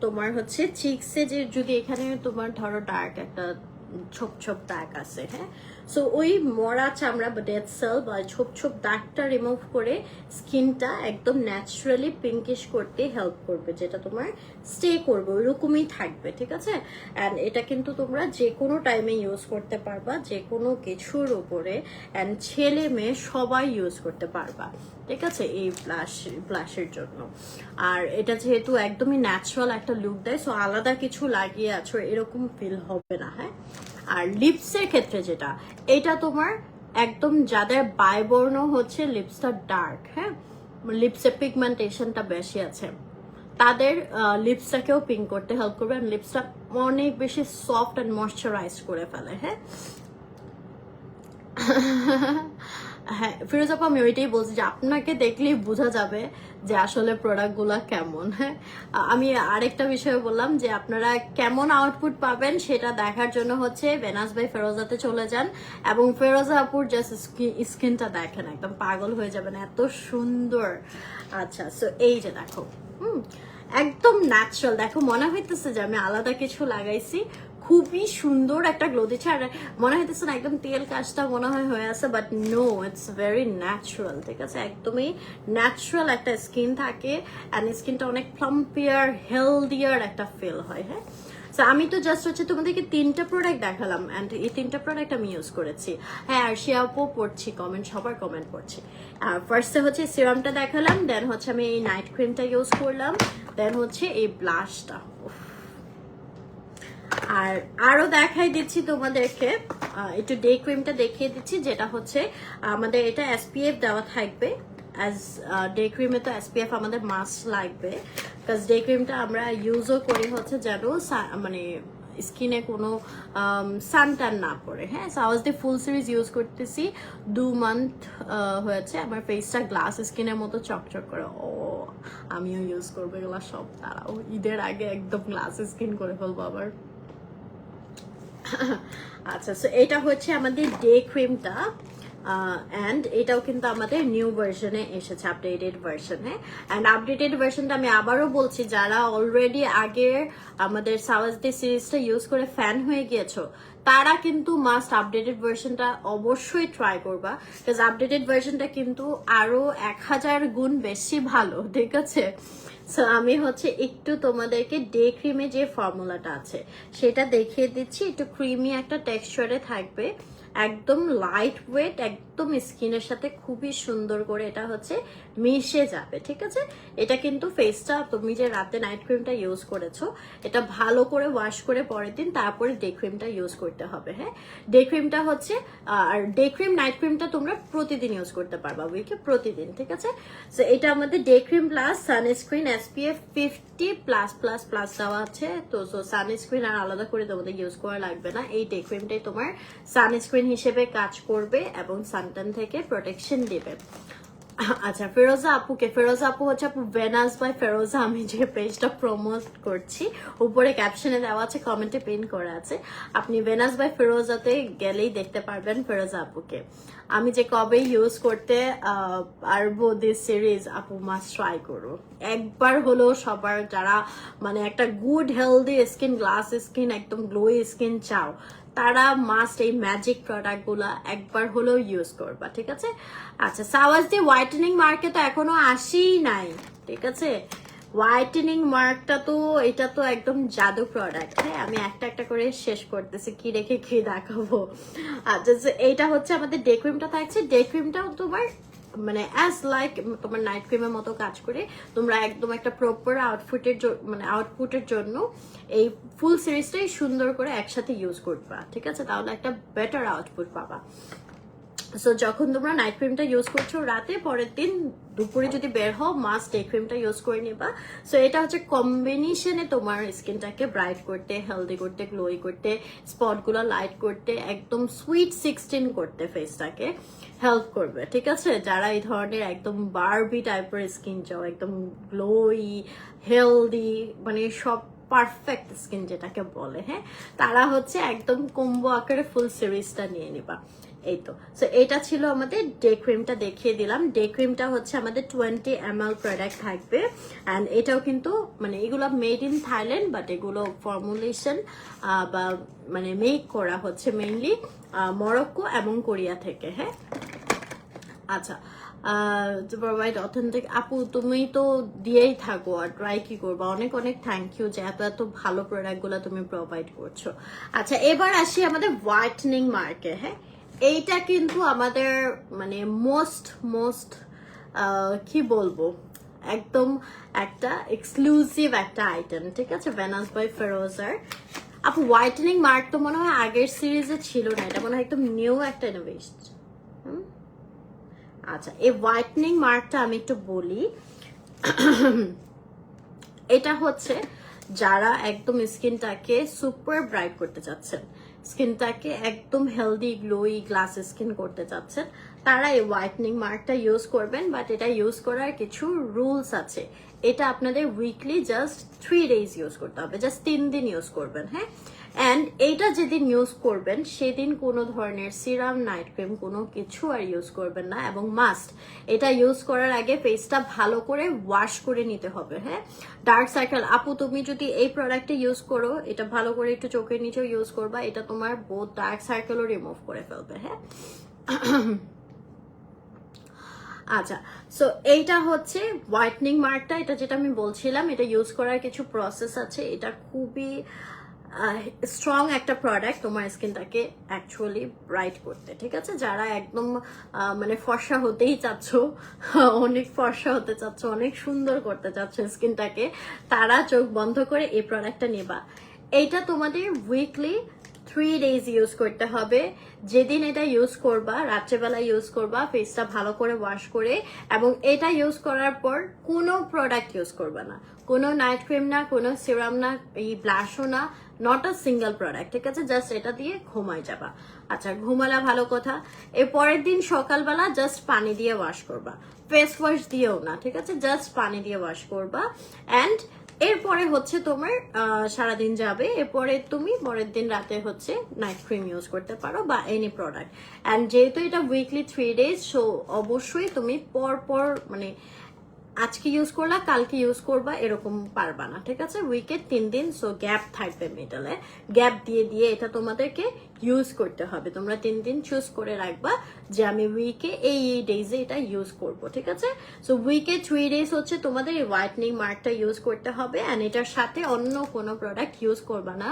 তোমার হচ্ছে চিক্সে যে যদি এখানে তোমার ধরো ডার্ক একটা ছোপ ছোপ দাগ আছে, হ্যাঁ সো ওই মরা চামড়া বা ডেড সেল বা ছোপ ছোপ দাগটা রিমুভ করে স্কিনটা একদম ন্যাচারালি পিঙ্কিশ করতে হেল্প করবে, যেটা তোমার স্টে করবে ওইরকমই থাকবে। ঠিক আছে, অ্যান্ড এটা কিন্তু তোমরা যে কোনো টাইমে ইউজ করতে পারবা, যে কোনো কিছুর উপরে, অ্যান্ড ছেলে মেয়ে সবাই ইউজ করতে পারবা। ঠিক আছে, এই ব্লাশের জন্য। আর এটা যেহেতু একদমই ন্যাচারাল একটা লুক দেয়, সো আলাদা কিছু লাগিয়ে আছো এরকম ফিল হবে না। হ্যাঁ, আর লিপসের ক্ষেত্রে যেটা, এটা তোমার একদম যাদের বাইবর্ণ হচ্ছে লিপসটা ডার্ক, হ্যাঁ লিপসের পিগমেন্টেশনটা বেশি আছে, তাদের লিপসটাকেও পিঙ্ক করতে হেল্প করবে, আর লিপসটা অনেক বেশি সফট অ্যান্ড ময়শ্চারাইজ করে ফেলে। হ্যাঁ হ্যাঁ ফিরোজ আপু আমি ওইটাই বলছি যে আপনাকে দেখলেই বোঝা যাবে যে আসলে প্রোডাক্টগুলো কেমন। হ্যাঁ, আমি আরেকটা বিষয় বললাম যে আপনারা কেমন আউটপুট পাবেন সেটা দেখার জন্য হচ্ছে বেনাস বাই ফেরোজাতে চলে যান, এবং ফেরোজা আপুর জাস্ট স্কিনটা দেখেন, একদম পাগল হয়ে যাবেন, এত সুন্দর। আচ্ছা সো এই যে দেখো, একদম ন্যাচারাল, দেখো মনে হইতেছে যে আমি আলাদা কিছু লাগাইছি, খুবই সুন্দর একটা গ্লো দিচ্ছে, আর মনে হইতেছে না একদম তেল কাজটা মনে হয় হয়ে আছে, but no it's very natural. ঠিক আছে, একদমই ন্যাচারাল একটা স্কিন থাকে, অ্যান্ড স্কিনটা অনেক প্লাম্পিয়ার হেলদিয়ার একটা ফিল হয়। হ্যাঁ, আমি তো জাস্ট হচ্ছে তোমাদেরকে 3টা প্রোডাক্ট দেখালাম, অ্যান্ড এই 3টা প্রোডাক্ট আমি ইউজ করেছি। হ্যাঁ, আর শিয়াপও পড়ছি কমেন্ট, সবার কমেন্ট পড়ছি। ফার্স্টে হচ্ছে সিরামটা দেখালাম, দেন হচ্ছে আমি এই নাইট ক্রিমটা ইউজ করলাম, দেন হচ্ছে এই ব্লাশটা। আর আরো দেখাই দিচ্ছি তোমাদেরকে, একটু ডে ক্রিমটা দেখিয়ে দিচ্ছি, যেটা হচ্ছে আমাদের এটা SPF দেওয়া থাকবে, অ্যাজ ডে ক্রিমে তো SPF আমাদের মাস্ট লাগবে, বিকজ ডে ক্রিমটা আমরা ইউজও করি হচ্ছে যেন মানে স্কিনে কোনো সানটান না পড়ে। হ্যাঁ, সাওয়াজদি ফুল সিরিজ ইউজ করতেছি 2 মান্থ হয়েছে, আমার ফেসটা গ্লাস স্কিনের মতো চকচক করে। ও আমিও ইউজ করবো এগুলো সব, তারাও ঈদের আগে একদম গ্লাস স্কিন করে ফেলবো আবার। আচ্ছা সো এটা হচ্ছে আমাদের ডে ক্রিমটা, অ্যান্ড এটাও কিন্তু আমাদের নিউ ভার্সনে এসেছে, আপডেটেড ভার্সনে। অ্যান্ড আপডেটেড ভার্সনটা আমি আবারও বলছি, যারা অলরেডি আগের আমাদের সাওয়াজদি সিরিজটা ইউজ করে ফ্যান হয়ে গিয়েছো তারা কিন্তু মাস্ট আপডেটেড ভার্সনটা অবশ্যই ট্রাই করবা, বিকজ আপডেটেড ভার্সনটা কিন্তু আরো 1000 গুণ বেশি ভালো, ঠিক আছে? সো আমি হচ্ছে একটু তোমাদেরকে ডে ক্রিমে যে ফর্মুলাটা আছে সেটা দেখিয়ে দিচ্ছি। একটু ক্রিমি একটা টেক্সচারে থাকবে, একদম লাইট ওয়েট, একদম স্কিনের সাথে খুবই সুন্দর করে এটা হচ্ছে মিশে যাবে, ঠিক আছে? এটা কিন্তু ফেসটা তুমি যে রাতে নাইট ক্রিমটা ইউজ করেছো এটা ভালো করে ওয়াশ করে পরের দিন তারপরে ডে ক্রিমটা ইউজ করতে হবে। হ্যাঁ, ডে ক্রিমটা হচ্ছে, আর ডে ক্রিম নাইট ক্রিমটা তোমরা প্রতিদিন ইউজ করতে পারবা, উইকে প্রতিদিন, ঠিক আছে? সো এটা আমাদের day cream plus sunscreen SPF 50 plus plus plus দেওয়া আছে। তো সানস্ক্রিন আর আলাদা করে তোমাদের ইউজ করা লাগবে না, এই ডে ক্রিমটাই তোমার সানস্ক্রিন হিসেবে কাজ করবে এবং সানট্যান থেকে প্রোটেকশন দেবে। আচ্ছা, ফেরোজা আপু হচ্ছে আপু ভেনাস বাই ফেরোজা, আমি যে পেজটা প্রমোট করছি উপরে ক্যাপশনে দেওয়া আছে, কমেন্টে পিন করা আছে, আপনি ভেনাস বাই ফেরোজাতে গেলেই দেখতে পারবেন ফেরোজা আপুকে। আমি যে কবে ইউজ করতে পারবো দিস সিরিজ, আপু মাস্ট ট্রাই করো একবার হলো সবার, যারা মানে একটা good healthy skin, glass skin, একদম গ্লোই স্কিন চাও তারা মাস্ট এই ম্যাজিক প্রোডাক্ট গুলা একবার হলেও ইউজ করবা, ঠিক আছে? আচ্ছা, সাওয়াজদি হোয়াইটেনিং মার্কে তো এখনো আসেই নাই, ঠিক আছে? হোয়াইটেনিং মার্কটা তো এটা তো একদম জাদু প্রোডাক্ট। হ্যাঁ, আমি একটা একটা করে শেষ করতেছি, কি রেখে কি দেখাবো। আচ্ছা, এইটা হচ্ছে আমাদের ডে ক্রিমটা থাকছে। ডে ক্রিমটাও তোমার মানে অ্যাজ লাইক তোমার নাইট ক্রিমের মতো কাজ করে। তোমরা একদম একটা প্রপার আউটপুটের জন্য এই ফুল সিরিজটাই সুন্দর করে একসাথে ইউজ করবা, ঠিক আছে? তাহলে একটা বেটার আউটপুট পাবা। সো যখন তোমরা নাইট ক্রিমটা ইউজ করছো রাতে, পরের দিন দুপুরে যদি বের হও মাস্ট ডে ক্রিমটা ইউজ করে নিবা। সো এটা হচ্ছে কম্বিনেশনে তোমার স্কিনটাকে ব্রাইট করতে, হেলদি করতে, গ্লোই করতে, স্পটগুলো লাইট করতে, একদম সুইট 16 করতে ফেসটাকে হেল্প করবে, ঠিক আছে? যারা এই ধরনের একদম বারবি টাইপের স্কিন চাও, একদম গ্লোই হেলদি, মানে সব পারফেক্ট স্কিন যেটাকে বলে, হ্যাঁ, তারা হচ্ছে একদম কম্বো আকারে ফুল সিরিজটা নিয়ে নিবা। এই তো, সো এটা ছিল আমাদের ডে ক্রিমটা, দেখিয়ে দিলাম। ডে ক্রিমটা হচ্ছে আমাদের 20 ml প্রোডাক্ট থাকবে, অ্যান্ড এটাও কিন্তু মানে এগুলো মেড ইন থাইল্যান্ড, বাট এগুলো ফর্মুলেশন বা মানে মেক করা হচ্ছে মেইনলি মরক্কো এবং কোরিয়া থেকে। হ্যাঁ, আচ্ছা, প্রোভাইড অথেন্টিক। আপু তুমি তো দিয়েই থাকো, আর ট্রাই কি করবো। অনেক অনেক থ্যাংক ইউ যে এত এত ভালো প্রোডাক্টগুলো তুমি প্রোভাইড করছো। আচ্ছা, এবার আসি আমাদের হোয়াইটনিং মার্কে। হ্যাঁ, এইটা কিন্তু আমাদের মানে মোস্ট কি বলবো, একদম একটা এক্সক্লুসিভ একটা আইটেম, ঠিক আছে? ভেনাস বাই ফেরোজার। আপু হোয়াইটনিং মার্ক তো মনে হয় আগের সিরিজে ছিল না, এটা মনে হয় একদম নিউ একটা ইনোভেশন। আচ্ছা, এই হোয়াইটনিং মার্কটা আমি একটু বলি। এটা হচ্ছে যারা একদম স্কিনটাকে সুপার ব্রাইট করতে চাচ্ছেন, স্কিনটাকে একদম হেলদি গ্লোই গ্লাস স্কিন করতে চাচ্ছেন, তারা এই হোয়াইটনিং মার্কটা ইউজ করবেন। বাট এটা ইউজ করার কিছু রুলস আছে। এটা আপনাদের উইকলি জাস্ট 3 days ইউজ করতে হবে, জাস্ট 3 দিন ইউজ করবেন। হ্যাঁ, অ্যান্ড এইটা যেদিন ইউজ করবেন সেদিন কোনো ধরনের সিরাম, নাইট ক্রিম কোনো কিছু আর ইউজ করবেন না, এবং মাস্ট এটা ইউজ করার আগে ফেসটা ভালো করে ওয়াশ করে নিতে হবে। হ্যাঁ, ডার্ক সার্কেল, আপু তুমি যদি এই প্রোডাক্টটা ইউজ করো, এটা ভালো করে একটু চোখের নিচেও ইউজ করবা, এটা তোমার বোথ ডার্ক সার্কেলও রিমুভ করে ফেলবে। হ্যাঁ, আচ্ছা, সো এইটা হচ্ছে হোয়াইটনিং মার্কটা। এটা যেটা আমি বলছিলাম, এটা ইউজ করার কিছু প্রসেস আছে। এটা খুবই স্ট্রং একটা প্রোডাক্ট তোমার স্কিনটাকে অ্যাকচুয়ালি ব্রাইট করতে, ঠিক আছে? যারা একদম মানে ফর্সা হতেই চাচ্ছ, অনেক ফর্সা হতে চাচ্ছ, অনেক সুন্দর করতে চাচ্ছ স্কিনটাকে, তারা চোখ বন্ধ করে এই প্রোডাক্টটা নেবা। এইটা তোমাদের উইকলি 3 days ইউজ করতে হবে। যেদিন এটা ইউজ করবা, রাত্রেবেলা ইউজ করবা, ফেসটা ভালো করে ওয়াশ করে, এবং এটা ইউজ করার পর কোনো প্রোডাক্ট ইউজ করবা না, কোনো নাইট ক্রিম না, কোনো সিরাম না, এই ব্লাশও না, নট আ সিঙ্গেল প্রোডাক্ট, ঠিক আছে? জাস্ট এটা দিয়ে ঘুমাই যাবা। আচ্ছা, ঘুমালা ভালো কথা। এর পরের দিন সকালবেলা জাস্ট পানি দিয়ে ওয়াশ করবা, ফেস ওয়াশ দিয়েও না, ঠিক আছে? জাস্ট পানি দিয়ে ওয়াশ করবা। অ্যান্ড এরপরে হচ্ছে তোমার সারাদিন যাবে, এরপরে তুমি পরের দিন রাতে হচ্ছে নাইট ক্রিম ইউজ করতে পারো বা এনি প্রোডাক্ট। অ্যান্ড যেহেতু এটা উইকলি 3 ডেজ, সো অবশ্যই তুমি পর পর মানে আজকে ইউজ করলা কালকে ইউজ করবা এরকম পারবা না, ঠিক আছে? উইকে 3 দিন, সো গ্যাপ থাকবে মিডলে, গ্যাপ দিয়ে দিয়ে এটা তোমাদেরকে ইউজ করতে হবে। তোমরা 3 দিন চুজ করে রাখবা যে আমি উইকে এই ডেজে এটা ইউজ করব, ঠিক আছে? সো উইকে 3 ডেজ হচ্ছে তোমাদের এই হোয়াইটনিং মার্কটা ইউজ করতে হবে, অ্যান্ড এটার সাথে অন্য কোনো প্রোডাক্ট ইউজ করবা না।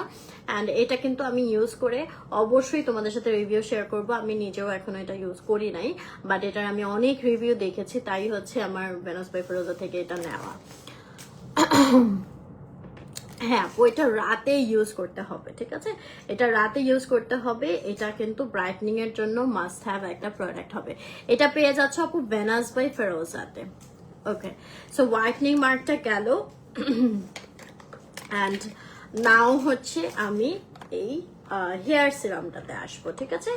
অ্যান্ড এটা কিন্তু আমি ইউজ করে অবশ্যই তোমাদের সাথে রিভিউ শেয়ার করব। আমি নিজেও এখনো এটা ইউজ করি নাই, বাট এটার আমি অনেক রিভিউ দেখেছি, তাই হচ্ছে আমার ভেনাস বাই ফিরোজা থেকে এটা নেওয়া। হ্যাঁ, ওইটা রাতে ইউজ করতে হবে, ঠিক আছে? এটা রাতে ইউজ করতে হবে। এটা কিন্তু ব্রাইটনিং এর জন্য মাস্ট হ্যাভ একটা প্রোডাক্ট হবে। এটা পেয়ে যাচ্ছ আপু ভেনাস বাই ফিরোজাতে। ওকে, সো হোয়াইটনিং মার্কটা গেল। অ্যান্ড নাও হচ্ছে আমি এই হেয়ার সিরামটাতে আসবো, ঠিক আছে?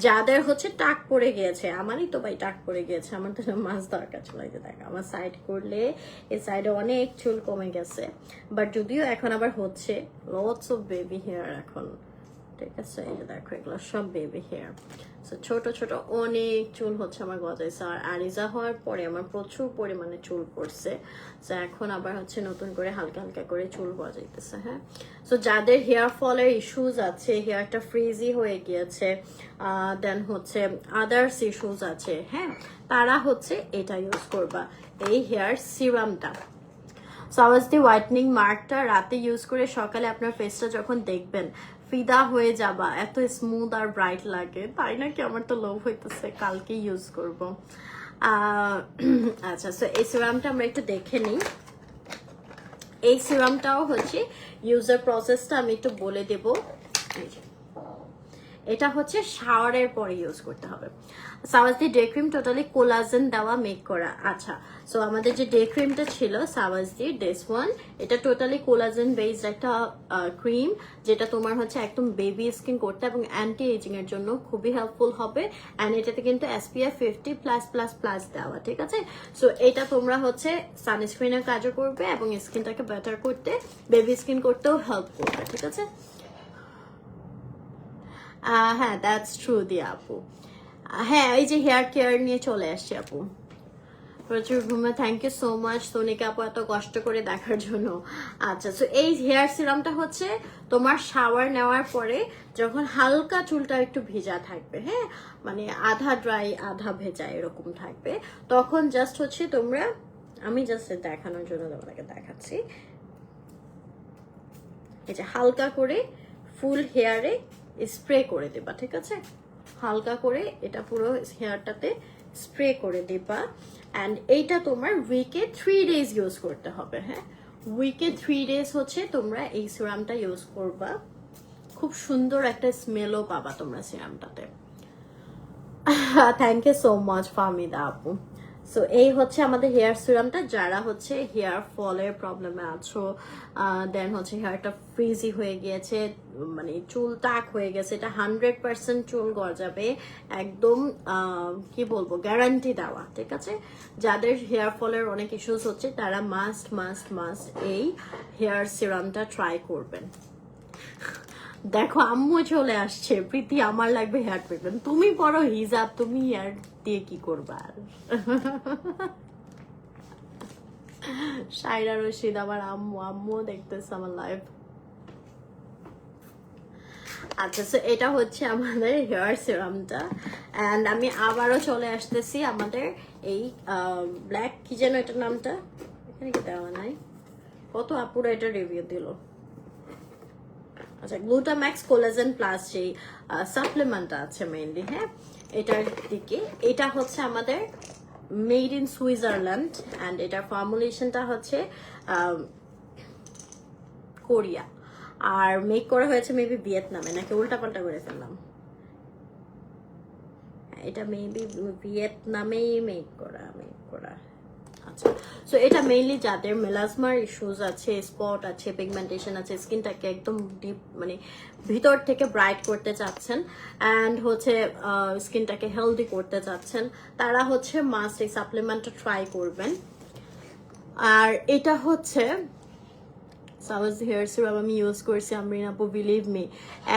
যাদের হচ্ছে টাক পড়ে গিয়েছে, আমারই তো ভাই টাক পড়ে গিয়েছে, আমার তো মাছ দরকার ছিল। এই যে দেখো আমার সাইড করলে এই সাইডে অনেক চুল কমে গেছে, বাট যদিও এখন আবার হচ্ছে লটস অফ বেবি হেয়ার এখন, ঠিক আছে? এই যে দেখো এগুলো সব বেবি হেয়ার, ছোট ছোট অনেক চুল হচ্ছে আমার গজাইছে। আর আরিজা হওয়ার পরে আমার প্রচুর পরিমাণে চুল পড়ছে, তো এখন আবার হচ্ছে নতুন করে হালকা হালকা করে চুল গজাইতেছে। হ্যাঁ, সো যাদের হেয়ার ফলের ইস্যুস আছে, হেয়ারটা ফ্রিজি হয়ে গিয়েছে, দেন হচ্ছে আদার্স ইস্যুস আছে, হ্যাঁ, তারা হচ্ছে এটা ইউজ করবা, এই হেয়ার সিরামটা। সাওয়াজদি হোয়াইটনিং মার্কটা রাতে ইউজ করে সকালে আপনার ফেসটা যখন দেখবেন ফিদা হয়ে যাবা, এত স্মুথ আর ব্রাইট লাগে, তাই নাকি? আমার তো লোভ হইতেছে, কালকে ইউজ করব। আচ্ছা, সো এই সিরামটা আমরা একটু দেখে নিই। এই সিরামটাও হচ্ছে ইউজার প্রসেসটা আমি একটু বলে দেব। এটা হচ্ছে শাওয়ারের পরে ইউজ করতে হবে। সাওয়াজদি ডে ক্রিম টোটালি কোলাজেন দেওয়া মেক করা। আচ্ছা, সো আমাদের যে ডে ক্রিমটা ছিল সাওয়াজদি ডেস ওয়ান, এটা টোটালি কোলাজেন বেসড একটা ক্রিম, যেটা তোমার হচ্ছে একদম বেবি স্কিন করতে এবং অ্যান্টি এজিং এর জন্য খুবই হেল্পফুল হবে। অ্যান্ড এটাতে কিন্তু SPF 50+++ দেওয়া, ঠিক আছে? সো এটা তোমরা হচ্ছে সানস্ক্রিনের কাজও করবে এবং স্কিনটাকে বেটার করতে, বেবি স্কিন করতেও হেল্প করবে, ঠিক আছে? হ্যাঁ, দ্যাটস ট্রু দিয়া আপু। হ্যাঁ, এই যে হেয়ার কেয়ার নিয়ে চলে আসছি আপু। প্রচুর ঘুমে, thank you so much Sonika আপু এত কষ্ট করে দেখার জন্য। আচ্ছা, সো এই হেয়ার সিরামটা হচ্ছে তোমার শাওয়ার নেওয়ার পরে যখন হালকা চুলটা একটু ভেজা থাকবে, হ্যাঁ, মানে আধা ড্রাই আধা ভেজা এরকম থাকবে, তখন জাস্ট হচ্ছে তোমরা, আমি জাস্ট দেখানোর জন্য তোমাকে দেখাচ্ছি, এই যে হালকা করে ফুল হেয়ারে স্প্রে করে দেবা, ঠিক আছে? হালকা করে এটা পুরো হেয়ারটাতে স্প্রে করে দিবা। অ্যান্ড এইটা তোমার উইকে 3 ডেজ ইউজ করতে হবে। হ্যাঁ, উইকে 3 ডেজ হচ্ছে তোমরা এই সিরামটা ইউজ করবা। খুব সুন্দর একটা স্মেলও পাবা তোমরা সিরামটাতে। Thank you so much Fahmida আপু। সো এই হচ্ছে আমাদের হেয়ার সিরামটা। যারা হচ্ছে হেয়ার ফলের প্রবলেমে আছো, দেন হচ্ছে হেয়ারটা ফ্রিজি হয়ে গিয়েছে, মানে চুল টাক হয়ে গেছে, এটা 100% চুল গজাবে, একদম কি বলবো, গ্যারান্টি দেওয়া, ঠিক আছে? যাদের হেয়ার ফলের অনেক ইস্যুস হচ্ছে তারা মাস্ট মাস্ট মাস্ট এই হেয়ার সিরামটা ট্রাই করবেন। দেখো আম্মু চলে আসছে, প্রীতি আমার লাগবে হেয়ার ট্রিটমেন্ট, তুমি পরো হিজাব, তুমি হেয়ার দিয়ে কি করবা? আর সাইরা রশিদ আমার আম্মু, আম্মু দেখতেছে আমার লাইভ। আচ্ছা, সো এটা হচ্ছে আমাদের হেয়ার সিরামটা। অ্যান্ড আমি আবারও চলে আসতেছি আমাদের এই ব্ল্যাক, কি যেন এটার নামটা, এখানে কি দেওয়া নাই, কত আপুরা এটা রিভিউ দিল। আচ্ছা, গ্লুটাম্যাক্স কোলাজেন প্লাস যেই সাপ্লিমেন্টটা আছে মেইনলি, হ্যাঁ, এটার দিকে, এটা হচ্ছে আমাদের মেড ইন সুইজারল্যান্ড, অ্যান্ড এটার ফর্মুলেশনটা হচ্ছে কোরিয়া, আর মেক করা হয়েছে মেবি ভিয়েতনামে, নাকি উল্টাপাল্টা করে ফেললাম, এটা মেবি ভিয়েতনামেই মেক করা। আচ্ছা, সো এটা মেইনলি যাদের মেলাজমার ইস্যুস আছে, স্পট আছে, পিগমেন্টেশন আছে, স্কিনটাকে একদম ডিপ মানে ভিতর থেকে ব্রাইট করতে চাচ্ছেন, অ্যান্ড হচ্ছে স্কিনটাকে হেলদি করতে চাচ্ছেন, তারা হচ্ছে মাস্ট এই সাপ্লিমেন্টটা ট্রাই করবেন। আর এটা হচ্ছে সাওয়াজ হেয়ার সিরাম আমি ইউজ করছি আমরিন আপু, বিলিভ মি,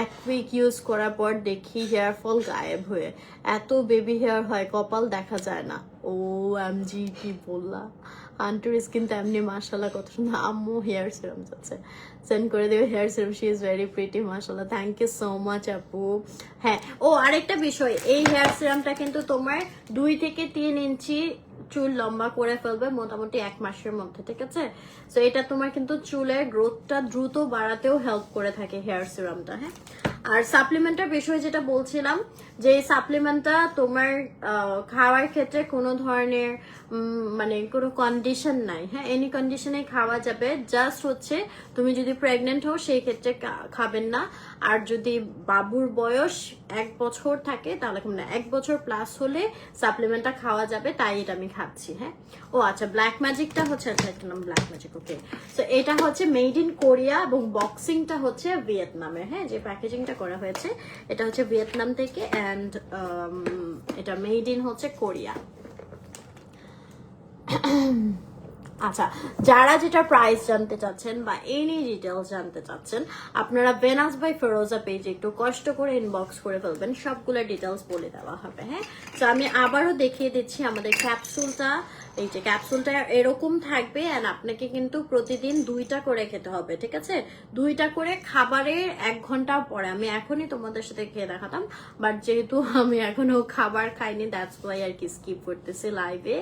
1 উইক ইউজ করার পর দেখি হেয়ার ফল গায়েব হয়ে, এত বেবি হেয়ার হয় কপাল দেখা যায় না। ও এমজি কি বললা, আন্টির স্কিন তো এমনি মাশাল্লাহ কত সুন্দর। আম্মু হেয়ার সিরাম যাচ্ছে, সেন্ড করে দেবে hair serum, she is very pretty মাশাল্লাহ, থ্যাংক ইউ সো মাচ আপু। হ্যাঁ, ও আরেকটা বিষয়, এই হেয়ার সিরামটা কিন্তু তোমার 2 থেকে 3 ইঞ্চি চুল লম্বা করে ফেলবে মোটামুটি 1 মাসের মধ্যে, ঠিক আছে? তো এটা তোমার কিন্তু চুলের গ্রোথটা দ্রুত বাড়াতেও হেল্প করে থাকে হেয়ার সিরামটা। হ্যাঁ, আর সাপ্লিমেন্টের বিষয়ে যেটা বলছিলাম, যে সাপ্লিমেন্টটা তোমার খাওয়ার ক্ষেত্রে কোনো ধরনের মানে কোনো কন্ডিশন নাই। হ্যাঁ, এনি কন্ডিশনে খাওয়া যাবে, জাস্ট হচ্ছে তুমি যদি প্রেগনেন্ট হও সেই ক্ষেত্রে খাবেন না। আর যদি বাবুর বয়স 1 বছর থাকে তাহলে না, 1 বছর প্লাস হলে সাপ্লিমেন্টটা খাওয়া যাবে, তাই এটা আমি খাচ্ছি। হ্যাঁ, ও আচ্ছা, ব্ল্যাক ম্যাজিকটা হচ্ছে, আচ্ছা একটা নাম ব্ল্যাক ম্যাজিক, ওকে। তো এটা হচ্ছে মেড ইন কোরিয়া এবং বক্সিংটা হচ্ছে ভিয়েতনামের। হ্যাঁ, যে প্যাকেজিংটা করা হয়েছে এটা হচ্ছে ভিয়েতনাম থেকে, অ্যান্ড এটা মেড ইন হচ্ছে কোরিয়া। আচ্ছা, যারা যেটা প্রাইস জানতে চাচ্ছেন বা এনি ডিটেলস জানতে চাচ্ছেন, আপনারা ভেনাস বাই ফেরোজা পেজে একটু কষ্ট করে ইনবক্স করে ফেলবেন, সবগুলো ডিটেলস বলে দেওয়া হবে। হ্যাঁ, তো আমি আবারও দেখিয়ে দিচ্ছি আমাদের ক্যাপসুলটা। এই যে ক্যাপসুলটা এরকম থাকবে, এন্ড আপনাকে কিন্তু প্রতিদিন 2টা করে খেতে হবে, ঠিক আছে? 2টা করে খাবারের 1 ঘন্টা পরে। আমি এখনই তোমাদের সাথে খেয়ে দেখাতাম, বাট যেহেতু আমি এখনো খাবার খাইনি, দ্যাটস ওয়াই আর কি স্কিপ করতেছি লাইভে।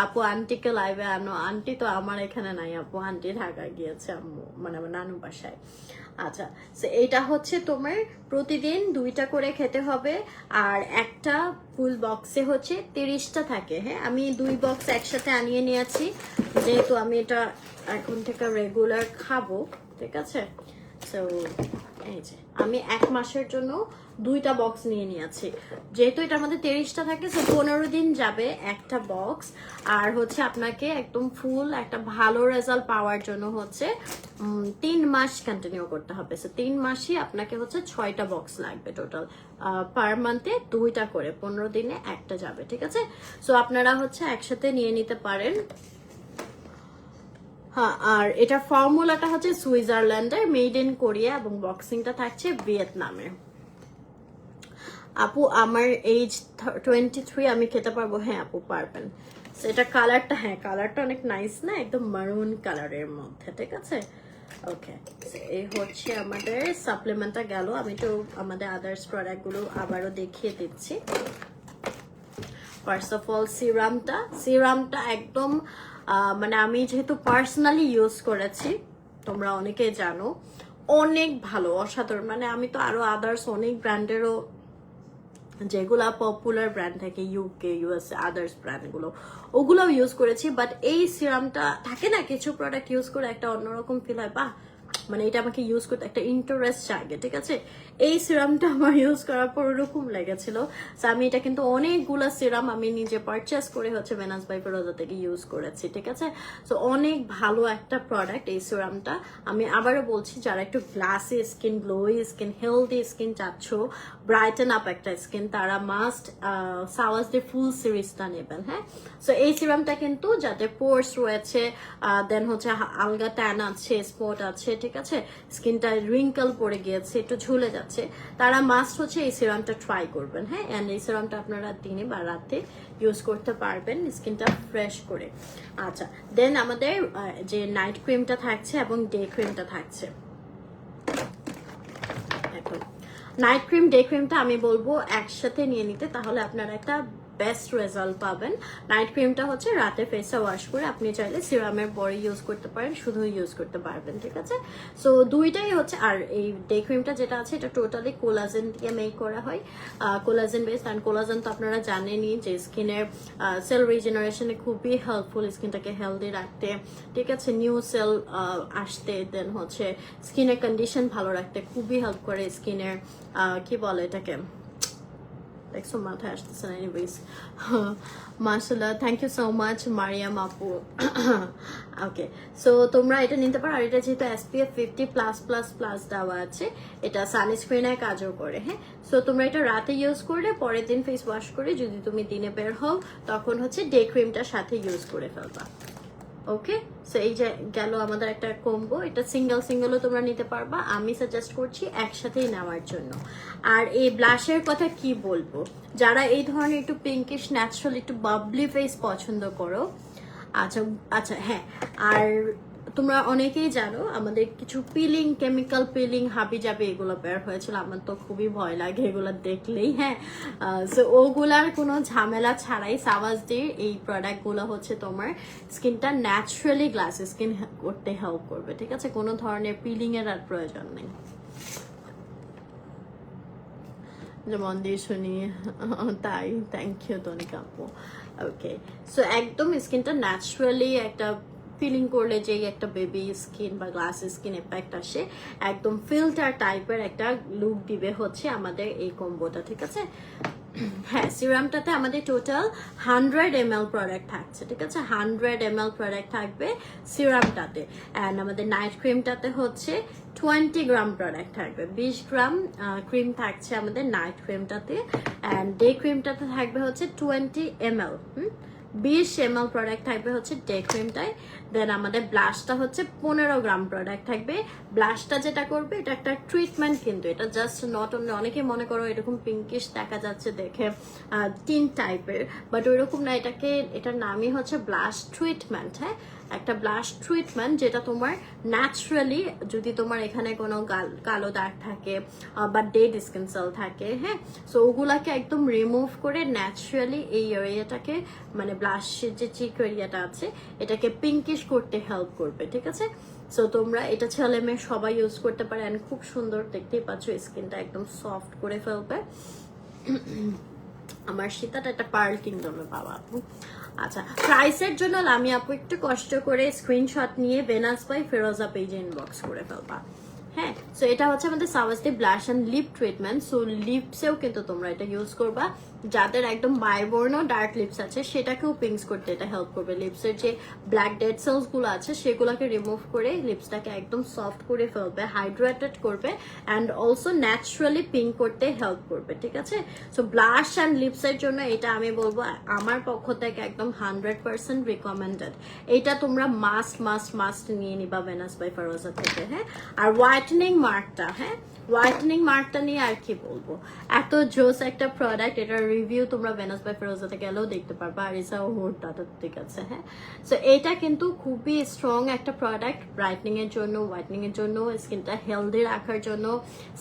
আপু আন্টিকে লাইভে আনো, আন্টি তো আমার এখানে নাই আপু, আন্টি ঢাকা গিয়েছে, আম্মু মানে আমার নানু বাসায়। আচ্ছা, এইটা হচ্ছে তোমার প্রতিদিন 2টা করে খেতে হবে, আর একটা ফুল বক্সে হচ্ছে 30টা থাকে। হ্যাঁ, আমি 2 বক্স একসাথে আনিয়ে নিয়েছি, যেহেতু আমি এটা এখন থেকে রেগুলার খাবো, ঠিক আছে? সো এই যে আমি 1 মাসের জন্য 2টা বক্স নিয়ে নিয়েছি, যেহেতু এটার মধ্যে 30টা থাকে, সো 15 দিন যাবে একটা বক্স। আর হচ্ছে আপনাকে একদম ফুল একটা ভালো রেজাল্ট পাওয়ার জন্য হচ্ছে 3 মাস কন্টিনিউ করতে হবে। সো 3 মাসই আপনাকে হচ্ছে 6টা বক্স লাগবে টোটাল, পার মান্থে 2টা করে, 15 দিনে একটা যাবে, ঠিক আছে? সো আপনারা হচ্ছে একসাথে নিয়ে নিতে পারেন। হ্যাঁ, আর এটা ফর্মুলাটা হচ্ছে সুইজারল্যান্ডের, মেড ইন কোরিয়া, এবং বক্সিংটা থাকছে ভিয়েতনামের। আপু আমার এজ 23, আমি খেতে পারবো? হ্যাঁ আপু পারবেন। এটা কালারটা, হ্যাঁ কালারটা অনেক নাইস না, একদম মারুন কালারের মধ্যে, ঠিক আছে? ওকে, এই হচ্ছে আমাদের সাপ্লিমেন্টটা গেল। আমি তো আমাদের আদার্স প্রোডাক্টগুলো আবারও দেখিয়ে দিচ্ছি। ফার্স্ট অফ অল সিরামটা একদম মানে আমি যেহেতু পার্সোনালি ইউজ করেছি, তোমরা অনেকেই জানো, অনেক ভালো, অসাধারণ। মানে আমি তো আরো আদার্স অনেক ব্র্যান্ডেরও, যেগুলা পপুলার ব্র্যান্ড থাকে ইউকে, ইউএসএ, আদার্স ব্র্যান্ডগুলো, ওগুলোও ইউজ করেছি। বাট এই সিরামটা থাকে না, কিছু প্রোডাক্ট ইউজ করে একটা অন্যরকম ফিল হয়, বা মানে এটা আমাকে ইউজ করতে একটা ইন্টারেস্ট জাগে, ঠিক আছে? এই সিরামটা আমার ইউজ করার পর ওরকম লেগেছিল। সো আমি এটা কিন্তু অনেকগুলা সিরাম আমি নিজে পারচেস করে হচ্ছে ভেনাস বাই ফেরোজা থেকে ইউজ করেছি, ঠিক আছে? সো অনেক ভালো একটা প্রোডাক্ট এই সিরামটা। আমি আবারও বলছি, যারা একটু glassy skin, glowy skin, healthy skin চাচ্ছ, ব্রাইটেন আপ একটা স্কিন, তারা মাস্ট সাওয়াজ ডে ফুল সিরিজটা নেবেন। হ্যাঁ, সো এই সিরামটা কিন্তু যাদের পোর্স রয়েছে, দেন হচ্ছে আলগা ট্যান আছে, স্পট আছে, ঠিক আছে, স্কিনটা রিঙ্কল পড়ে গিয়েছে, একটু ঝুলে যাচ্ছে, তারা মাস্ট হচ্ছে এই সিরামটা ট্রাই করবেন। হ্যাঁ, এন্ড এই সিরামটা আপনারা দিনে বা রাতে ইউজ করতে পারবেন স্কিনটা ফ্রেশ করে। আচ্ছা, দেন আমাদের যে নাইট ক্রিমটা থাকছে এবং ডে ক্রিমটা থাকছে। এখন নাইট ক্রিম, ডে ক্রিমটা আমি বলবো একসাথে নিয়ে নিতে, তাহলে আপনারা একটা বেস্ট রেজাল্ট পাবেন। নাইট ক্রিমটা হচ্ছে রাতে ফেসটা ওয়াশ করে আপনি চাইলে সিরামের পরে ইউজ করতে পারেন, শুধু ইউজ করতে পারবেন, ঠিক আছে? সো দুইটাই হচ্ছে। আর এই ডে ক্রিমটা যেটা আছে, এটা টোটালি কোলাজেন দিয়ে মেক করা হয়, কোলাজেন বেসড। অ্যান্ড কোলাজেন তো আপনারা জানেনই যে স্কিনের সেল রিজেনারেশনে খুবই হেল্পফুল, স্কিনটাকে হেলদি রাখতে, ঠিক আছে, নিউ সেল আসতে, দেন হচ্ছে স্কিনের কন্ডিশন ভালো রাখতে খুবই হেল্প করে। স্কিনের কি বলে এটাকে, দেখছো মাথায় আসতেছে না, এনিওয়েজ মাশাআল্লাহ, thank you so much Mariam আপু। ওকে, সো তোমরা এটা নিতে পারো। আর এটা যেহেতু SPF 50+++ দেওয়া আছে, এটা সানস্ক্রিনের কাজও করে। হ্যাঁ, সো তোমরা এটা রাতে ইউজ করলে পরের দিন ফেস ওয়াশ করে যদি তুমি দিনে বের হও, তখন হচ্ছে ডে ক্রিমটার সাথে ইউজ করে ফেলবা। ওকে, সো এই যে গেল আমাদের একটা কম্বো। এটা সিঙ্গেলও তোমরা নিতে পারবা, আমি সাজেস্ট করছি একসাথেই নেওয়ার জন্য। আর এই ব্লাশের কথা কি বলবো, যারা এই ধরনের একটু পিঙ্কিশ ন্যাচারাল একটু বাবলি ফেস পছন্দ করো, আচ্ছা আচ্ছা হ্যাঁ, আর তোমরা অনেকেই জানো আমাদের কিছু পিলিং, কেমিক্যাল পিলিং হাবি যাবে এগুলো বের হয়েছিল, আমার তো খুবই ভয় লাগে এগুলো দেখলেই। হ্যাঁ, সো ওগুলার কোনো ঝামেলা ছাড়াই সাওয়াজদের এই প্রোডাক্টগুলো হচ্ছে তোমার স্কিনটা ন্যাচারালি গ্লাস স্কিন করতে হেল্প করবে, ঠিক আছে? কোনো ধরনের পিলিং এর আর প্রয়োজন নেই। মন দিয়ে শুনি, তাই, থ্যাংক ইউ তনিকা আপু। ওকে, সো একদম স্কিনটা ন্যাচারালি একটা ফিলিং করলে যেই একটা বেবি স্কিন বা গ্লাস স্কিন এফেক্ট আসে, একদম ফিল্টার টাইপের একটা লুক দিবে হচ্ছে আমাদের এই কম্বোটা, ঠিক আছে? হ্যাঁ, সিরামটাতে আমাদের টোটাল 100 ml প্রোডাক্ট থাকছে, ঠিক আছে? 100 ml প্রোডাক্ট থাকবে সিরামটাতে। অ্যান্ড আমাদের নাইট ক্রিমটাতে হচ্ছে 20 গ্রাম প্রোডাক্ট থাকবে, 20 গ্রাম ক্রিম থাকছে আমাদের নাইট ক্রিমটাতে। অ্যান্ড ডে ক্রিমটাতে থাকবে হচ্ছে 20 ml, 20 ml প্রোডাক্ট থাকবে হচ্ছে ডে ক্রিমটায়। দেন আমাদের ব্লাশটা হচ্ছে 15 গ্রাম প্রোডাক্ট থাকবে। ব্লাশটা যেটা করবে, এটা একটা ট্রিটমেন্ট, কিন্তু এটা জাস্ট নট অনলি, অনেকে মনে করো এরকম পিঙ্কিশ দেখা যাচ্ছে দেখে টিন টাইপের, বাট ওইরকম না, এটার নামই হচ্ছে ব্লাশ ট্রিটমেন্ট। হ্যাঁ, একটা ব্লাশ ট্রিটমেন্ট যেটা তোমার ন্যাচারালি, যদি তোমার এখানে কোনো কালো দাগ থাকে বা ডেড স্কিন সেল থাকে, হ্যাঁ, সো ওগুলাকে একদম রিমুভ করে ন্যাচারালি এই এরিয়াটাকে, মানে ব্লাশের যে চিক এরিয়াটা আছে এটাকে পিঙ্কিশ করতে হেল্প করবে, ঠিক আছে? সো তোমরা এটা ছেলে মেয়ে সবাই ইউজ করতে পারে, এন্ড খুব সুন্দর, দেখতেই পাচ্ছ স্কিনটা একদম সফট করে ফেলবে। আমার সীতাটা একটা পার্ল কিংডমে পাওয়া আপু। আচ্ছা, প্রাইসের জন্য আমি আপু একটু কষ্ট করে স্ক্রিনশট নিয়ে ভেনাস বাই ফেরোজা পেজে ইনবক্স করে ফেলবা। হ্যাঁ, সো এটা হচ্ছে আমাদের Sawasdee blush and lip treatment. So লিপসেও কিন্তু তোমরা এটা ইউজ করবা, যাদের একদম বায়বর্ণ ডার্ক লিপস আছে সেটাকেও পিঙ্কস করতে এটা হেল্প করবে। লিপসের যে ব্ল্যাক ডেড সেলস গুলো আছে সেগুলোকে রিমুভ করে লিপসটাকে একদম সফট করে ফেলবে, হাইড্রেটেড করবে, অ্যান্ড অলসো ন্যাচারালি পিঙ্ক করতে হেল্প করবে, ঠিক আছে? সো ব্লাশ অ্যান্ড লিপসের জন্য এটা আমি বলবো আমার পক্ষ থেকে একদম 100% রিকমেন্ডেড। এটা তোমরা মাস্ট নিয়ে নিবা ভেনাস বাই ফেরোজা থেকে। হ্যাঁ, আর হোয়াইটেনিং মার্কটা, হ্যাঁ, হোয়াইটেনিং মার্কটা নিয়ে আর কি বলবো, এত জোস একটা প্রোডাক্ট, এটার রিভিউ তোমরা ভেনাস বাই ফেরোজাতে গেলেও দেখতে পারবা, আর এছাড়াও হুডটা, ঠিক আছে? হ্যাঁ, সো এটা কিন্তু খুবই স্ট্রং একটা প্রোডাক্ট ব্রাইটনিং এর জন্য, হোয়াইটেনিং এর জন্য, স্কিনটা হেলদি রাখার জন্য,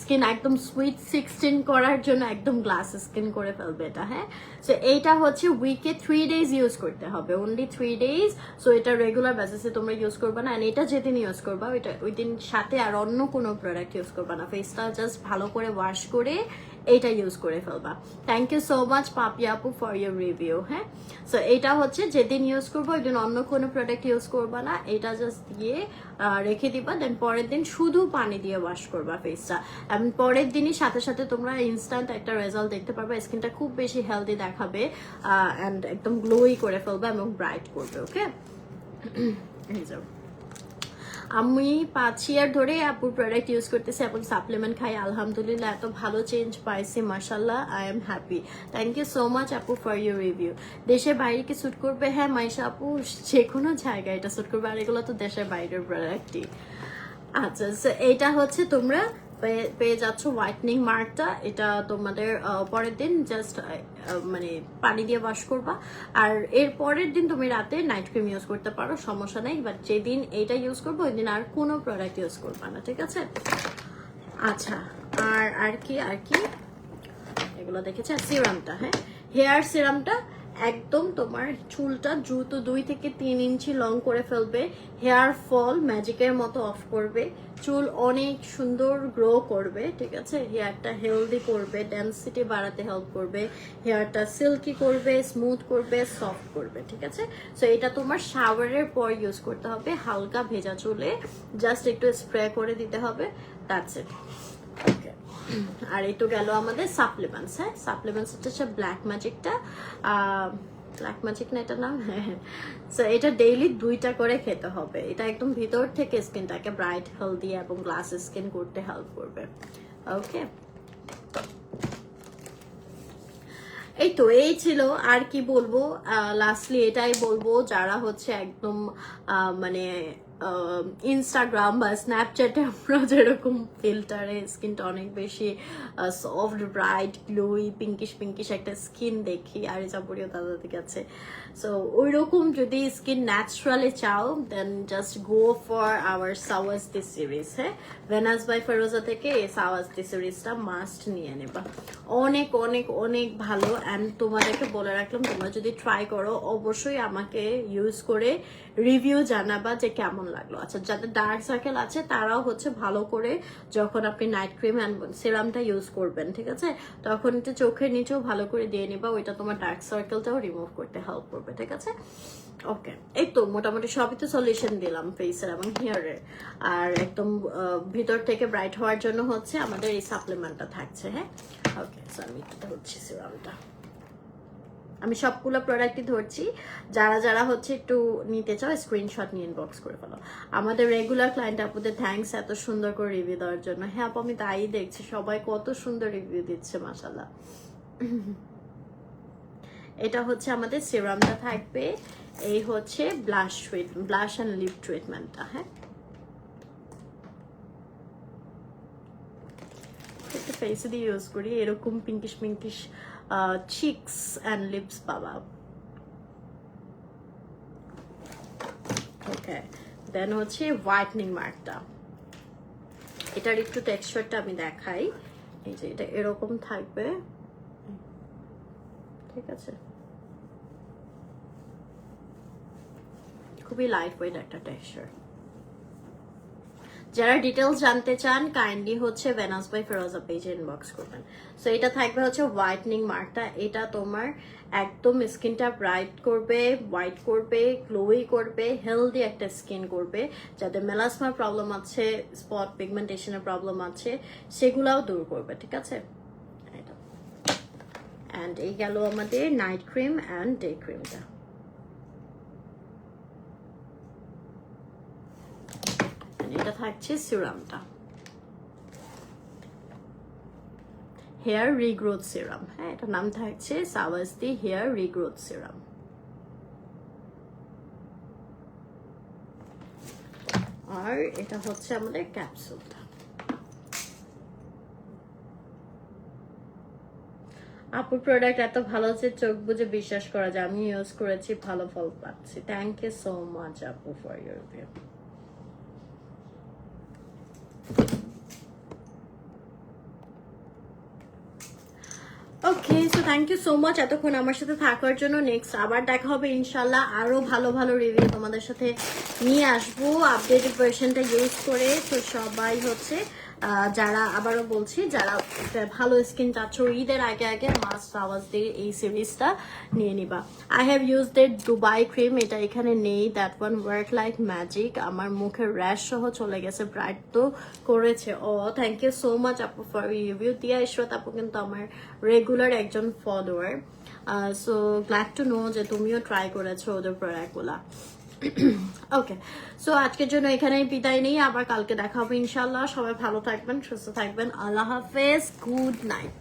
স্কিন একদম সুইট 16 করার জন্য, একদম গ্লাস স্কিন করে ফেলবে এটা। হ্যাঁ, সো এইটা হচ্ছে উইকে 3 days ইউজ করতে হবে, অনলি 3 days। সো এটা রেগুলার বেসিসে তোমরা ইউজ করবা না, এটা যেদিন ইউজ করবা ওই দিন সাথে আর অন্য কোনো প্রোডাক্ট ইউজ করবা না, ফেসটা জাস্ট ভালো করে ওয়াশ করে এইটা ইউজ করে ফেলবা। Thank you so much Papiya আপু ফর ইউর রিভিউ। হ্যাঁ, সো এটা হচ্ছে যেদিন ইউজ করবো ওই দিন অন্য কোনো প্রোডাক্ট ইউজ করবা না, এটা জাস্ট দিয়ে রেখে দিবা, দেন পরের দিন শুধু পানি দিয়ে ওয়াশ করবা ফেসটা, এবং পরের দিনই সাথে সাথে তোমরা ইনস্ট্যান্ট একটা রেজাল্ট দেখতে পারবা, স্কিনটা খুব বেশি হেলদি দেখাবে, অ্যান্ড একদম গ্লোই করে ফেলবে এবং ব্রাইট করবে। ওকে, আমি 5 year ধরে আপুর প্রোডাক্ট ইউজ করতেছি এবং সাপ্লিমেন্ট খাই, আলহামদুলিল্লাহ এত ভালো চেঞ্জ পাইছি, মাশাআল্লাহ, I am happy. Thank you so much আপু ফর ইউর রিভিউ। দেশের বাইরে কি স্যুট করবে? হ্যাঁ মাইশা আপু, যে কোনো জায়গায় এটা স্যুট করবে, আর এগুলো তো দেশের বাইরের প্রোডাক্টই। আচ্ছা, এইটা হচ্ছে তোমরা পেয়ে যাচ্ছ হোয়াইটনিং মার্কটা, এটা তোমাদের পরের দিন জাস্ট মানে পানি দিয়ে ওয়াশ করবা, আর এর পরের দিন তুমি রাতে নাইট ক্রিম ইউজ করতে পারো, সমস্যা নেই, বাট যেদিন এইটা ইউজ করবো ওই দিন আর কোনো প্রোডাক্ট ইউজ করবা না, ঠিক আছে? আচ্ছা, আর কি এগুলো দেখেছি। আর সিরামটা, হ্যাঁ, হেয়ার সিরামটা একদম তোমার চুলটা দ্রুত 2 থেকে 3 ইঞ্চি লং করে ফেলবে, হেয়ার ফল ম্যাজিকের মতো অফ করবে, চুল অনেক সুন্দর গ্রো করবে, ঠিক আছে? হেয়ারটা হেলদি করবে, ডেন্সিটি বাড়াতে হেল্প করবে, হেয়ারটা সিল্কি করবে, স্মুথ করবে, সফট করবে, ঠিক আছে? সো এটা তোমার শাওয়ারের পর ইউজ করতে হবে, হালকা ভেজা চুলে জাস্ট একটু স্প্রে করে দিতে হবে, দ্যাটস ইট। ওকে, আর এই তো গেল আমাদের সাপ্লিমেন্টস। হ্যাঁ, সাপ্লিমেন্টস হচ্ছে ব্ল্যাক ম্যাজিকটা, ব্ল্যাক ম্যাজিক না এটা নাম, হ্যাঁ। সো এটা ডেইলি 2টা করে খেতে হবে, এটা একদম ভিতর থেকে স্কিনটাকে ব্রাইট, হেলদি এবং গ্লাস স্কিন করতে হেল্প করবে। ওকে, এই তো এই ছিল, আর কি বলবো। লাস্টলি এটাই বলবো, যারা হচ্ছে একদম মানে ইনস্টাগ্রাম বা স্ন্যাপচ্যাটে আমরা যেরকম ফিল্টারে স্কিনটা অনেক বেশি soft, bright, glowy, pinkish pinkish একটা স্কিন দেখি, আর যাবতীয় তাদের কাছে। সো ওই রকম যদি স্কিন ন্যাচারালি চাও, then just go for our Sawasdee series. হ্যাঁ, ভেনাস বাই ফেরোজা থেকে এই সাওয়াজদি সিরিজটা মাস্ট নিয়ে নেবা, অনেক অনেক অনেক ভালো। অ্যান্ড তোমাদেরকে বলে রাখলাম, তোমরা যদি ট্রাই করো অবশ্যই আমাকে ইউজ করে রিভিউ জানাবা যে কেমন লাগলো। আচ্ছা, যাদের ডার্ক সার্কেল আছে তারাও হচ্ছে ভালো করে যখন আপনি নাইট ক্রিম অ্যান্ড সিরামটা ইউজ করবেন, ঠিক আছে, তখন একটু চোখের নিচেও ভালো করে দিয়ে নিবা, ওইটা তোমার ডার্ক সার্কেলটাও রিমুভ করতে হেল্প করবে, ঠিক আছে। ওকে, এই তো মোটামুটি সবই তো সলিউশন দিলাম ফেসের এবং হেয়ারের। আর একদম ভিতর থেকে ব্রাইট হওয়ার জন্য হচ্ছে আমাদের এই সাপ্লিমেন্টটা থাকছে। হ্যাঁ, ওকে, সো আমি একটু ধরছি সিরামটা। আমি সবগুলো প্রোডাক্টই ধরছি, যারা যারা হচ্ছে একটু নিতে চাও স্ক্রিনশট নিয়ে ইনবক্স করে ফেলো। আমাদের রেগুলার ক্লায়েন্ট আপুদের থ্যাঙ্কস এত সুন্দর করে রিভিউ দেওয়ার জন্য। হ্যাঁ আপু, আমি তাই দেখছি, সবাই কত সুন্দর রিভিউ দিচ্ছে, মাশাআল্লাহ। এটা হচ্ছে আমাদের সিরামটা থাকবে, এই হচ্ছে ব্লাশ অ্যান্ড লিপ ট্রিটমেন্টটা। হ্যাঁ, একটা ফেসে দিয়ে ইউজ করি, এরকম pinkish pinkish cheeks and lips পাবা। ওকে, দেন হচ্ছে হোয়াইটনিং মার্কটা, এটার একটু টেক্সচারটা আমি দেখাই। এই যে এটা এরকম থাকবে, ঠিক আছে, খুবই লাইট ওয়েট একটা টেক্সচার। যারা ডিটেলস জানতে চান কাইন্ডলি হচ্ছে ভেনাস বাই ফেরোজা পেজে ইনবক্স করবেন। সো এটা থাকবে হচ্ছে হোয়াইটনিং মার্কটা, এটা তোমার একদম স্কিনটা ব্রাইট করবে, হোয়াইট করবে, গ্লোই করবে, হেলদি একটা স্কিন করবে। যাদের মেলাসমা প্রবলেম আছে, স্পট পিগমেন্টেশনের প্রবলেম আছে, সেগুলাও দূর করবে, ঠিক আছে। অ্যান্ড এই গেল আমাদের নাইট ক্রিম অ্যান্ড ডে ক্রিমটা। এটা থাকছে সিরামটা, হেয়ার রিগ্রোথ সিরাম। হ্যাঁ, এটার নাম থাকছে সাওয়াজদি হেয়ার রিগ্রোথ সিরাম। আর এটা হচ্ছে আমাদের ক্যাপসুলটা। আপুর প্রোডাক্ট এত ভালো যে চোখ বুঝে বিশ্বাস করা যায়, আমি ইউজ করেছি, ভালো ফল পাচ্ছি। থ্যাংক ইউ সো মাচ আপু for your review. Okay, so thank you so much এতক্ষণ আমার সাথে থাকার জন্য। নেক্সট আবার দেখা হবে ইনশাল্লাহ, আরো ভালো ভালো রিভিউ তোমাদের সাথে নিয়ে আসবো আপডেটেড ভার্সনটা ইউজ করে। তো সবাই হচ্ছে যারা, আবারও বলছি, যারা ভালো স্কিন চাচ্ছ ঈদের আগে আগে মাস্ট সাওয়াজদির এই সিরিজটা নিয়ে নিবা। I have use that Dubai cream, এটা এখানে নেই, that one work like magic. আমার মুখের র্যাশ সহ চলে গেছে, ব্রাইট তো করেছে। ও থ্যাংক ইউ সো মাচ আপু ফর রিভিউ। দিয়া ইশরাত আপু কিন্তু আমার রেগুলার একজন follower, so glad to know যে তুমিও ট্রাই করেছো ওদের প্রোডাক্টগুলা। ওকে, সো আজকের জন্য এখানেই বিদায় নেই, আবার কালকে দেখা হবে ইনশাল্লাহ। সবাই ভালো থাকবেন, সুস্থ থাকবেন, আল্লাহ হাফেজ, গুড নাইট।